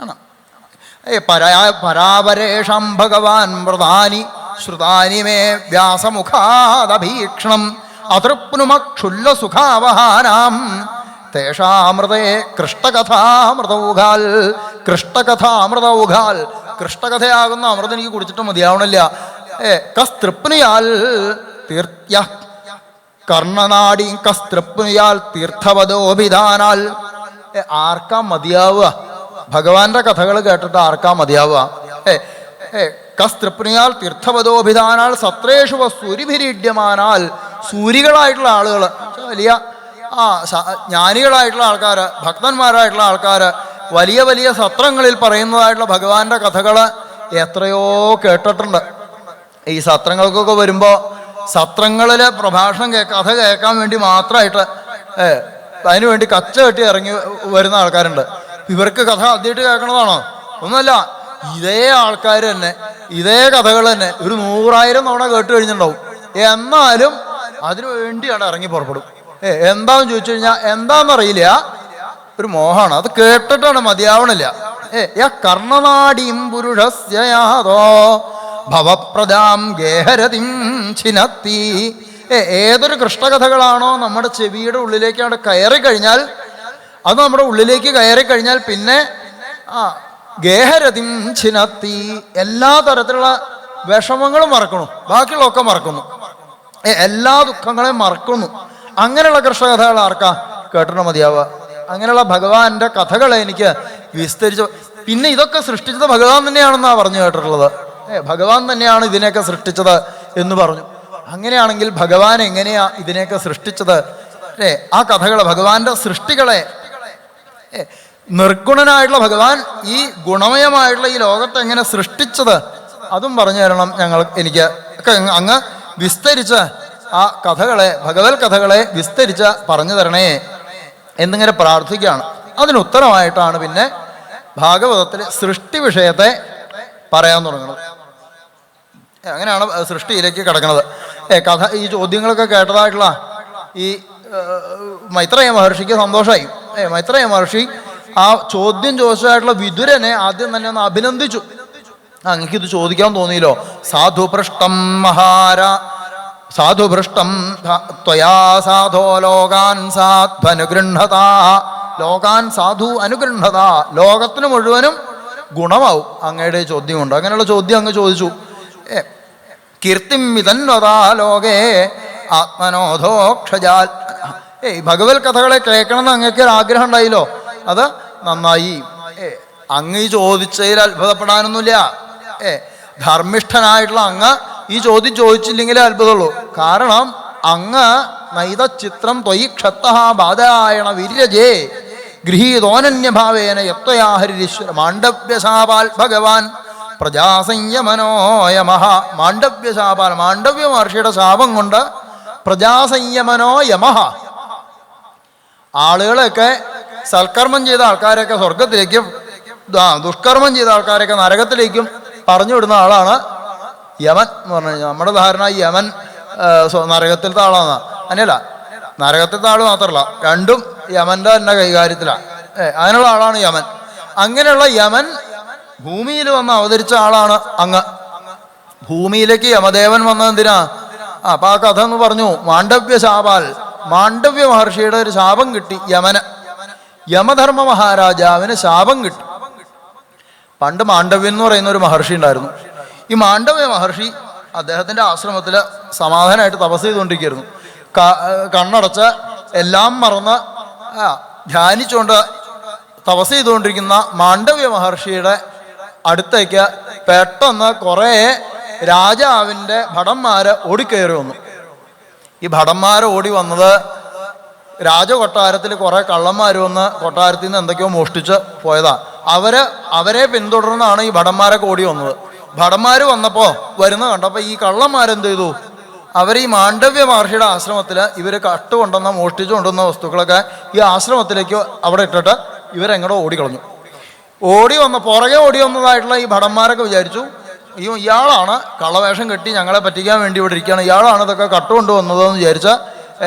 ആണ് പരാപരേഷം ഭഗവാൻ വ്രതാനി ശ്രുതാനി മേ വ്യാസമുഖാദഭീക്ഷണം അതൃപ്നുമക്ഷുല്ല സുഖാവഹാനാം തേഷാമൃതേ കൃഷ്ണകഥാമൃതൗഘാൽ. കൃഷ്ണകഥാമൃതൗഘാൽ, കൃഷ്ണകഥയാകുന്ന അമൃതം എനിക്ക് കുടിച്ചിട്ട് മതിയാവണില്ല. കസ്തൃപ്നിയാൽ തീർത്യ കർണനാടി കസ്തൃപ്നിയാൽ തീർത്ഥവദോഭിധാനാൽ. ആർക്കാ മതിയാവുക? ഭഗവാന്റെ കഥകൾ കേട്ടിട്ട് ആർക്കാ മതിയാവുക? കസ്തൃപ്നിയാൽ തീർത്ഥവദോഭിധാനാൽ സത്രേഷു സൂര്യഭിരീഡ്യമാനാൽ. സൂരികളായിട്ടുള്ള ആളുകൾ, വലിയ ജ്ഞാനികളായിട്ടുള്ള ആൾക്കാർ, ഭക്തന്മാരായിട്ടുള്ള ആൾക്കാർ വലിയ വലിയ സത്രങ്ങളിൽ പറയുന്നതായിട്ടുള്ള ഭഗവാന്റെ കഥകൾ എത്രയോ കേട്ടിട്ടുണ്ട്. ഈ സത്രങ്ങൾക്കൊക്കെ വരുമ്പോൾ സത്രങ്ങളിലെ പ്രഭാഷണം കഥ കേൾക്കാൻ വേണ്ടി മാത്രമായിട്ട് അതിനു വേണ്ടി കച്ച കെട്ടി ഇറങ്ങി വരുന്ന ആൾക്കാരുണ്ട്. ഇവർക്ക് കഥ ആദ്യമായിട്ട് കേൾക്കണതാണോ? ഒന്നുമല്ല, ഇതേ ആൾക്കാർ തന്നെ ഇതേ കഥകൾ തന്നെ 100,000 തവണ കേട്ട് കഴിഞ്ഞിട്ടുണ്ടാവും. എന്നാലും അതിനു വേണ്ടിയാണ് ഇറങ്ങി പുറപ്പെടും. എന്താന്ന് ചോദിച്ചു കഴിഞ്ഞാൽ എന്താണെന്നറിയില്ല, ഒരു മോഹമാണ്. അത് കേട്ടിട്ടാണ് മതിയാവണില്ല. കർണനാടിയും പുരുഷസ്യാതോ ഭവപ്രദാം ഗേഹരതിം ചിനത്തി. ഏതൊരു കൃഷ്ണകഥകളാണോ നമ്മുടെ ചെവിയുടെ ഉള്ളിലേക്കാണ് കയറി കഴിഞ്ഞാൽ, അത് നമ്മുടെ ഉള്ളിലേക്ക് കയറി കഴിഞ്ഞാൽ പിന്നെ ഗേഹരതിം ചിനത്തി, എല്ലാ തരത്തിലുള്ള വിഷമങ്ങളും മറക്കുന്നു, ബാക്കിയുള്ളതൊക്കെ മറക്കുന്നു, എല്ലാ ദുഃഖങ്ങളെയും മറക്കുന്നു. അങ്ങനെയുള്ള കൃഷ്ണകഥകൾ ആർക്കാ കേട്ടിട്ട് മതിയാവുക? അങ്ങനെയുള്ള ഭഗവാന്റെ കഥകളെ എനിക്ക് വിസ്തരിച്ച്. പിന്നെ ഇതൊക്കെ സൃഷ്ടിച്ചത് ഭഗവാൻ തന്നെയാണെന്നാണ് പറഞ്ഞു കേട്ടിട്ടുള്ളത്. ഭഗവാൻ തന്നെയാണ് ഇതിനെയൊക്കെ സൃഷ്ടിച്ചത് എന്ന് പറഞ്ഞു. അങ്ങനെയാണെങ്കിൽ ഭഗവാൻ എങ്ങനെയാ ഇതിനെയൊക്കെ സൃഷ്ടിച്ചത്? ആ കഥകളെ, ഭഗവാന്റെ സൃഷ്ടികളെ നിർഗുണനായിട്ടുള്ള ഭഗവാൻ ഈ ഗുണമയമായിട്ടുള്ള ഈ ലോകത്തെ എങ്ങനെ സൃഷ്ടിച്ചത് അതും പറഞ്ഞു തരണം എനിക്ക് ഒക്കെ അങ്ങ് വിസ്തരിച്ച് ആ കഥകളെ, ഭഗവത് കഥകളെ വിസ്തരിച്ച് പറഞ്ഞു തരണേ എന്നിങ്ങനെ പ്രാർത്ഥിക്കുകയാണ്. അതിനുത്തരമായിട്ടാണ് പിന്നെ ഭാഗവതത്തിലെ സൃഷ്ടി വിഷയത്തെ പറയാൻ തുടങ്ങുന്നത്. അങ്ങനെയാണ് സൃഷ്ടിയിലേക്ക് കിടക്കുന്നത്. കഥ ഈ ചോദ്യങ്ങളൊക്കെ കേട്ടതായിട്ടുള്ള ഈ മൈത്രേയ മഹർഷിക്ക് സന്തോഷമായി. മൈത്രേയ മഹർഷി ആ ചോദ്യം ചോദിച്ചതായിട്ടുള്ള വിതുരനെ ആദ്യം തന്നെ ഒന്ന് അഭിനന്ദിച്ചു. അങ്ങക്കിത് ചോദിക്കാൻ തോന്നിയല്ലോ. സാധുപൃഷ്ടം സാധുഭൃഷ്ടം ത്വയാ സാധോ ലോകാൻ സാധ്വനുഗൃഹത. ലോകാൻ സാധു അനുഗൃഹത, ലോകത്തിന് മുഴുവനും ഗുണമാവും അങ്ങയുടെ ചോദ്യമുണ്ട്. അങ്ങനെയുള്ള ചോദ്യം അങ്ങ് ചോദിച്ചു. കീർത്തിം വിതന്വതാ ലോകേ ആത്മനോധോക്ഷജാൽ. ഭഗവത് കഥകളെ കേൾക്കണമെന്ന് അങ്ങക്ക് ഒരു ആഗ്രഹം ഉണ്ടായില്ലോ, അത് നന്നായി. അങ്ങ് ഈ ചോദിച്ചതിൽ അത്ഭുതപ്പെടാനൊന്നുമില്ല. ധർമ്മിഷ്ഠനായിട്ടുള്ള അങ്ങ് ഈ ചോദ്യം ചോദിച്ചില്ലെങ്കിലേ അത്ഭുതമുള്ളൂ. കാരണം അങ്ങ് നൈത ചിത്രം ത്വയി ക്ഷത്തഃ ബാധായണ വീര്യജേ ഗൃഹീതോനന്യഭാവേന യത്വയാഹരിശ്വര. മാണ്ഡവ്യശാപാൽ ഭഗവാൻ പ്രജാസംയമനോയമഹ. മാണ്ഡവ്യശാപാൽ, മാണ്ഡവ്യ മഹർഷിയുടെ ശാപം കൊണ്ട് പ്രജാസംയമനോ യമഹ. ആളുകളെയൊക്കെ സൽക്കർമ്മം ചെയ്ത ആൾക്കാരെയൊക്കെ സ്വർഗത്തിലേക്കും ദുഷ്കർമ്മം ചെയ്ത ആൾക്കാരെയൊക്കെ നരകത്തിലേക്കും പറഞ്ഞു വിടുന്ന ആളാണ് യമൻ എന്ന് പറഞ്ഞു കഴിഞ്ഞാൽ. നമ്മുടെ ധാരണ യമൻ നരകത്തിലത്തെ ആളാണ്. അങ്ങനെയല്ല, നരകത്തിലത്തെ ആൾ മാത്രമല്ല, രണ്ടും യമന്റെ തന്നെ കൈകാര്യത്തിലാണ്. അങ്ങനെയുള്ള ആളാണ് യമൻ. അങ്ങനെയുള്ള യമൻ ഭൂമിയിൽ വന്ന് അവതരിച്ച ആളാണ് അങ്ങ്. ഭൂമിയിലേക്ക് യമദേവൻ വന്നത് എന്തിനാ? അപ്പൊ ആ കഥ എന്ന് പറഞ്ഞു. മാണ്ഡവ്യ ശാപാൽ, മാണ്ഡവ്യ മഹർഷിയുടെ ഒരു ശാപം കിട്ടി യമന്. യമധർമ്മ മഹാരാജാവിന് ശാപം കിട്ടി. പണ്ട് മാണ്ഡവ്യൻ എന്ന് പറയുന്ന ഒരു മഹർഷി ഉണ്ടായിരുന്നു. ഈ മാണ്ഡവ്യ മഹർഷി അദ്ദേഹത്തിന്റെ ആശ്രമത്തിൽ സമാധാനമായിട്ട് തപസ് ചെയ്തുകൊണ്ടിരിക്കുകയായിരുന്നു. കണ്ണടച്ച് എല്ലാം മറന്ന് ധ്യാനിച്ചുകൊണ്ട് തപസ് ചെയ്തുകൊണ്ടിരിക്കുന്ന മാണ്ഡവ്യ മഹർഷിയുടെ അടുത്തേക്ക് പെട്ടെന്ന് കുറേ രാജാവിൻ്റെ ഭടന്മാര് ഓടിക്കയറി വന്നു. ഈ ഭടന്മാർ ഓടി വന്നത് രാജകൊട്ടാരത്തിൽ കുറേ കള്ളന്മാർ വന്ന് കൊട്ടാരത്തിൽ നിന്ന് എന്തൊക്കെയോ മോഷ്ടിച്ച് പോയതാ. അവരെ പിന്തുടർന്നാണ് ഈ ഭടന്മാരൊക്കെ ഓടി വന്നത്. ഭടന്മാർ വന്നപ്പോൾ കണ്ടപ്പോൾ ഈ കള്ളന്മാരെന്ത് ചെയ്തു? അവർ ഈ മാണ്ഡവ്യ മഹർഷിയുടെ ആശ്രമത്തിൽ ഇവർ കട്ടുകൊണ്ടുവന്ന മോഷ്ടിച്ചു കൊണ്ടുവന്ന വസ്തുക്കളൊക്കെ ഈ ആശ്രമത്തിലേക്ക് അവിടെ ഇട്ടിട്ട് ഇവരെങ്ങോട്ടോ ഓടിക്കളഞ്ഞു. പുറകെ ഓടി വന്നതായിട്ടുള്ള ഈ ഭടന്മാരൊക്കെ വിചാരിച്ചു ഇയാളാണ് കള്ളവേഷം കെട്ടി ഞങ്ങളെ പറ്റിക്കാൻ വേണ്ടി ഇവിടെ ഇരിക്കുകയാണ്, ഇയാളാണ് ഇതൊക്കെ കട്ടുകൊണ്ടുവന്നതെന്ന് വിചാരിച്ച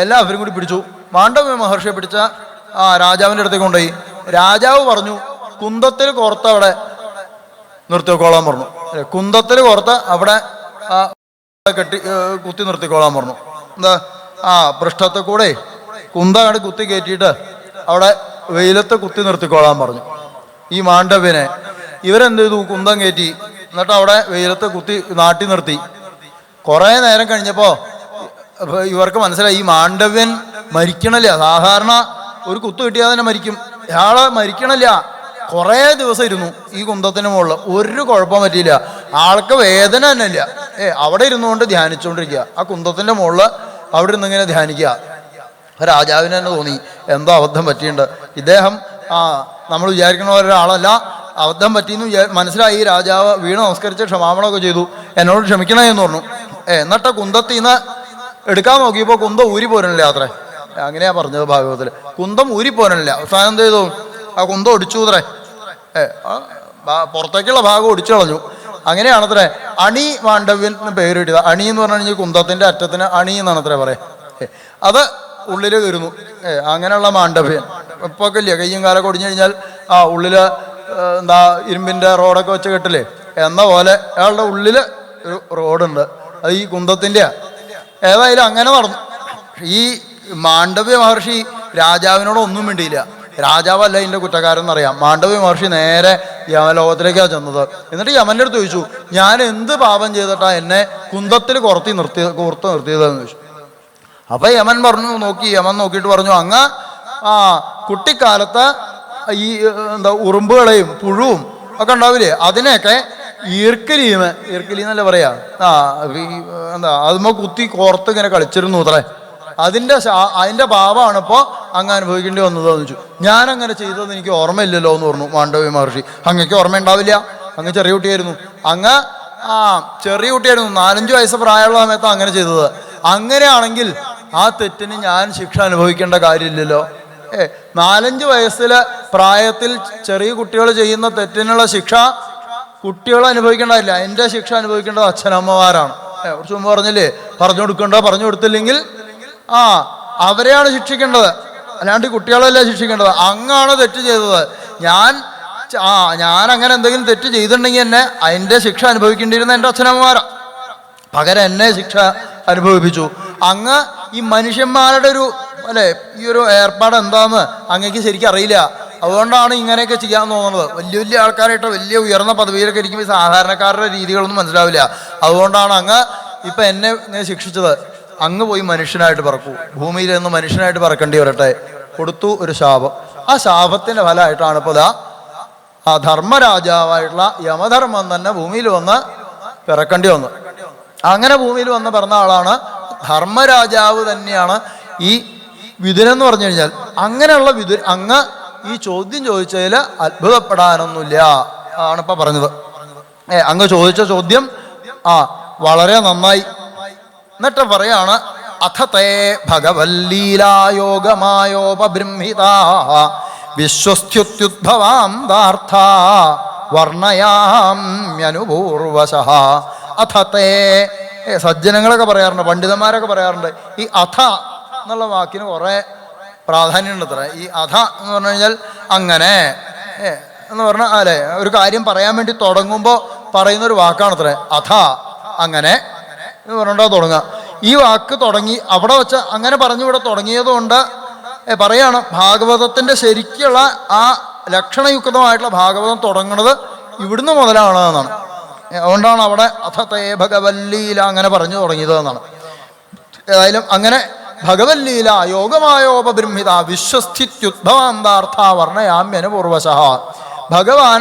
എല്ലാവരും കൂടി പിടിച്ചു. മാണ്ഡവ്യ മഹർഷിയെ പിടിച്ച രാജാവിൻ്റെ അടുത്തേക്ക് കൊണ്ടുപോയി. രാജാവ് പറഞ്ഞു, കുന്തത്തിൽ കോർത്ത് അവിടെ നിർത്തിക്കോളാൻ പറഞ്ഞു. കുന്തത്തിൽ കോർത്ത് അവിടെ കുത്തി നിർത്തിക്കോളാൻ പറഞ്ഞു. എന്താ പൃഷ്ഠത്തെ കൂടെ കുന്തങ്ങട് കുത്തി കയറ്റിയിട്ട് അവിടെ വെയിലത്ത് കുത്തി നിർത്തിക്കോളാൻ പറഞ്ഞു ഈ മാണ്ഡവ്യനെ. ഇവരെന്ത് ചെയ്തു? കുന്തം കയറ്റി, എന്നിട്ട് അവിടെ വെയിലത്ത് കുത്തി നാട്ടി നിർത്തി. കുറേ നേരം കഴിഞ്ഞപ്പോൾ ഇവർക്ക് മനസ്സിലായി ഈ മാണ്ഡവ്യൻ മരിക്കണില്ല. സാധാരണ ഒരു കുത്തു കിട്ടിയാൽ തന്നെ മരിക്കും, ഇയാള് മരിക്കണില്ല. കുറേ ദിവസം ഇരുന്നു ഈ കുന്തത്തിന് മുകളിൽ, ഒരു കുഴപ്പം പറ്റിയില്ല. ആൾക്ക് വേദന തന്നെ ഇല്ല. അവിടെ ഇരുന്നുകൊണ്ട് ധ്യാനിച്ചുകൊണ്ടിരിക്കുക. ആ കുന്തത്തിൻ്റെ മുകളിൽ അവിടെ ഇരുന്ന് ഇങ്ങനെ ധ്യാനിക്കുക. രാജാവിന് തന്നെ തോന്നി എന്തോ അബദ്ധം പറ്റിയിട്ടുണ്ട്. ഇദ്ദേഹം നമ്മൾ വിചാരിക്കുന്ന ഒരാളല്ല, അബദ്ധം പറ്റിയെന്ന് മനസ്സിലായി. രാജാവ് വീണ് നമസ്കരിച്ച് ക്ഷമാപണമൊക്കെ ചെയ്തു. എന്നോട് ക്ഷമിക്കണേ എന്ന് പറഞ്ഞു. എന്നിട്ട് കുന്തത്തിൽ നിന്ന് എടുക്കാൻ നോക്കിയപ്പോൾ കുന്തം ഊരിപ്പോരണില്ല അത്രേ. അങ്ങനെയാ പറഞ്ഞത് ഭാഗവതത്തിൽ. കുന്തം ഊരിപ്പോരണില്ല. അവസാനം എന്ത് ചെയ്തു? ആ കുന്തം ഒടിച്ചു അത്രേ. പുറത്തേക്കുള്ള ഭാഗം ഒടിച്ചു കളഞ്ഞു. അങ്ങനെയാണത്രേ അണി മാണ്ഡവ്യൻ എന്ന് പേര് കിട്ടിയത്. അണി എന്ന് പറഞ്ഞു കഴിഞ്ഞാൽ കുന്തത്തിന്റെ അറ്റത്തിന് അണി എന്നാണ് അത്രേ പറയാം. അത് ഉള്ളിൽ കയറുന്നു. അങ്ങനെയുള്ള മാണ്ഡവ്യൻ ഇപ്പൊ ഒക്കെ ഇല്ല, കയ്യും കാലൊക്കെ ഒടിഞ്ഞു കഴിഞ്ഞാൽ ഉള്ളില് എന്താ ഇരുമ്പിന്റെ റോഡൊക്കെ വെച്ച് കെട്ടില്ലേ, എന്ന പോലെ അയാളുടെ ഉള്ളില് ഒരു റോഡുണ്ട്. അത് ഈ കുന്തത്തിന്റെ. ഏതായാലും അങ്ങനെ നടന്നു. ഈ മാണ്ഡവ്യ മഹർഷി രാജാവിനോട് ഒന്നും വേണ്ടിയില്ല. രാജാവല്ല ഇതിൻ്റെ കുറ്റക്കാരൻ എന്നറിയാം. മാണ്ഡവ്യ മഹർഷി നേരെ യമലോകത്തിലേക്കാണ് ചെന്നത്. എന്നിട്ട് യമൻ്റെ അടുത്ത് ചോദിച്ചു, ഞാൻ എന്ത് പാപം ചെയ്തിട്ടാ എന്നെ കുന്തത്തിൽ കോർത്ത് നിർത്തിയതെന്ന് ചോദിച്ചു. അപ്പൊ യമൻ നോക്കിയിട്ട് പറഞ്ഞു, അങ്ങ് കുട്ടിക്കാലത്ത് ഈ ഉറുമ്പുകളെയും പുഴുവും ഒക്കെ ഉണ്ടാവില്ലേ, അതിനെയൊക്കെ ഈർക്കലി എന്നല്ലേ പറയാ, അതുമ്പോ കുത്തി കോർത്ത് ഇങ്ങനെ കളിച്ചിരുന്നു അത്രേ. അതിൻ്റെ പാപമാണ് ഇപ്പോൾ അങ്ങ് അനുഭവിക്കേണ്ടി വന്നതെന്ന് വെച്ചു. ഞാനങ്ങനെ ചെയ്തത് എനിക്ക് ഓർമ്മയില്ലല്ലോ എന്ന് പറഞ്ഞു മാണ്ഡവ്യ മഹർഷി. അങ്ങക്ക് ഓർമ്മ ഉണ്ടാവില്ല, അങ്ങ് ചെറിയ കുട്ടിയായിരുന്നു. അങ്ങ് ചെറിയ കുട്ടിയായിരുന്നു, 4-5 വയസ്സ് പ്രായമുള്ള സമയത്ത് അങ്ങനെ ചെയ്തത്. അങ്ങനെയാണെങ്കിൽ ആ തെറ്റിന് ഞാൻ ശിക്ഷ അനുഭവിക്കേണ്ട കാര്യമില്ലല്ലോ. 4-5 വയസ്സിലെ പ്രായത്തിൽ ചെറിയ കുട്ടികൾ ചെയ്യുന്ന തെറ്റിനുള്ള ശിക്ഷ കുട്ടികൾ അനുഭവിക്കേണ്ടതില്ല. എൻ്റെ ശിക്ഷ അനുഭവിക്കേണ്ടത് അച്ഛനമ്മമാരാണ്. കുറച്ച് മുമ്പ് പറഞ്ഞില്ലേ, പറഞ്ഞു കൊടുക്കണ്ട, പറഞ്ഞു കൊടുത്തില്ലെങ്കിൽ അവരെയാണ് ശിക്ഷിക്കേണ്ടത്, അല്ലാണ്ട് കുട്ടികളല്ല ശിക്ഷിക്കേണ്ടത്. അങ്ങാണ് തെറ്റ് ചെയ്തത്. ഞാൻ അങ്ങനെ എന്തെങ്കിലും തെറ്റ് ചെയ്തിട്ടുണ്ടെങ്കിൽ എന്നെ അതിൻ്റെ ശിക്ഷ അനുഭവിക്കേണ്ടിയിരുന്ന എൻ്റെ അച്ഛനമ്മമാരാണ്. പകരം എന്നെ ശിക്ഷ അനുഭവിപ്പിച്ചു. അങ്ങ് ഈ മനുഷ്യന്മാരുടെ ഈ ഒരു ഏർപ്പാട് എന്താന്ന് അങ്ങക്ക് ശരിക്കും അറിയില്ല. അതുകൊണ്ടാണ് ഇങ്ങനെയൊക്കെ ചെയ്യാൻ തോന്നുന്നത്. വലിയ വലിയ ആൾക്കാരായിട്ട് വലിയ ഉയർന്ന പദവിയിലൊക്കെ ഇരിക്കുമ്പോൾ സാധാരണക്കാരുടെ രീതികളൊന്നും മനസ്സിലാവില്ല. അതുകൊണ്ടാണ് അങ്ങ് ഇപ്പം എന്നെ ഇങ്ങനെ ശിക്ഷിച്ചത്. അങ്ങ് പോയി മനുഷ്യനായിട്ട് പറക്കൂ, ഭൂമിയിൽ നിന്ന് മനുഷ്യനായിട്ട് പറക്കേണ്ടി വരട്ടെ. കൊടുത്തു ഒരു ശാപം. ആ ശാപത്തിൻ്റെ ഫലമായിട്ടാണ് ഇപ്പോൾ ആ ധർമ്മരാജാവായിട്ടുള്ള യമധർമ്മൻ തന്നെ ഭൂമിയിൽ വന്ന് പിറക്കേണ്ടി വന്നു. അങ്ങനെ ഭൂമിയിൽ വന്ന് പിറന്ന ആളാണ് ധർമ്മരാജാവ് തന്നെയാണ് ഈ വിതുരൻ പറഞ്ഞു കഴിഞ്ഞാൽ. അങ്ങനെയുള്ള അങ്ങ് ഈ ചോദ്യം ചോദിച്ചതിൽ അത്ഭുതപ്പെടാനൊന്നുമില്ല ആണിപ്പോൾ പറഞ്ഞത്. അങ്ങ് ചോദിച്ച ചോദ്യം വളരെ നന്നായി. എന്നിട്ട് പറയാണ്, അഥതേ ഭഗവല്ലീലായോഗമായോപബൃംഹിതാ വിശ്വസ്ത്യുദ്ഭവാം ദാർത്ഥ വർണ്ണയാമ്യനുപൂർവശഃ. അഥതേ സജ്ജനങ്ങളൊക്കെ പറയാറുണ്ട്, പണ്ഡിതന്മാരൊക്കെ പറയാറുണ്ട്, ഈ അഥ എന്നുള്ള വാക്കിന് കുറേ പ്രാധാന്യമുണ്ട് അത്ര. ഈ അഥ എന്ന് പറഞ്ഞു കഴിഞ്ഞാൽ അങ്ങനെ എന്ന് പറഞ്ഞാൽ അല്ലേ, ഒരു കാര്യം പറയാൻ വേണ്ടി തുടങ്ങുമ്പോൾ പറയുന്നൊരു വാക്കാണത്രേ അഥ. അങ്ങനെ എന്ന് പറഞ്ഞിട്ടാ തുടങ്ങുക. ഈ വാക്ക് തുടങ്ങി അവിടെ വെച്ച് അങ്ങനെ പറഞ്ഞു ഇവിടെ തുടങ്ങിയത് കൊണ്ട് പറയാണ്, ഭാഗവതത്തിൻ്റെ ശരിക്കുള്ള ആ ലക്ഷണയുക്തമായിട്ടുള്ള ഭാഗവതം തുടങ്ങുന്നത് ഇവിടുന്ന് മുതലാണ് എന്നാണ്. അതുകൊണ്ടാണ് അവിടെ അഥതേ ഭഗവല്ലീല അങ്ങനെ പറഞ്ഞു തുടങ്ങിയത് എന്നാണ്. ഏതായാലും അങ്ങനെ ഭഗവല്ലീല യോഗമായോപബൃംഹിത വിശ്വസ്ഥിത്യുദ്ഭവാന്താർത്ഥ വർണ്ണയാമ്യനുപൂർവശഃ. ഭഗവാൻ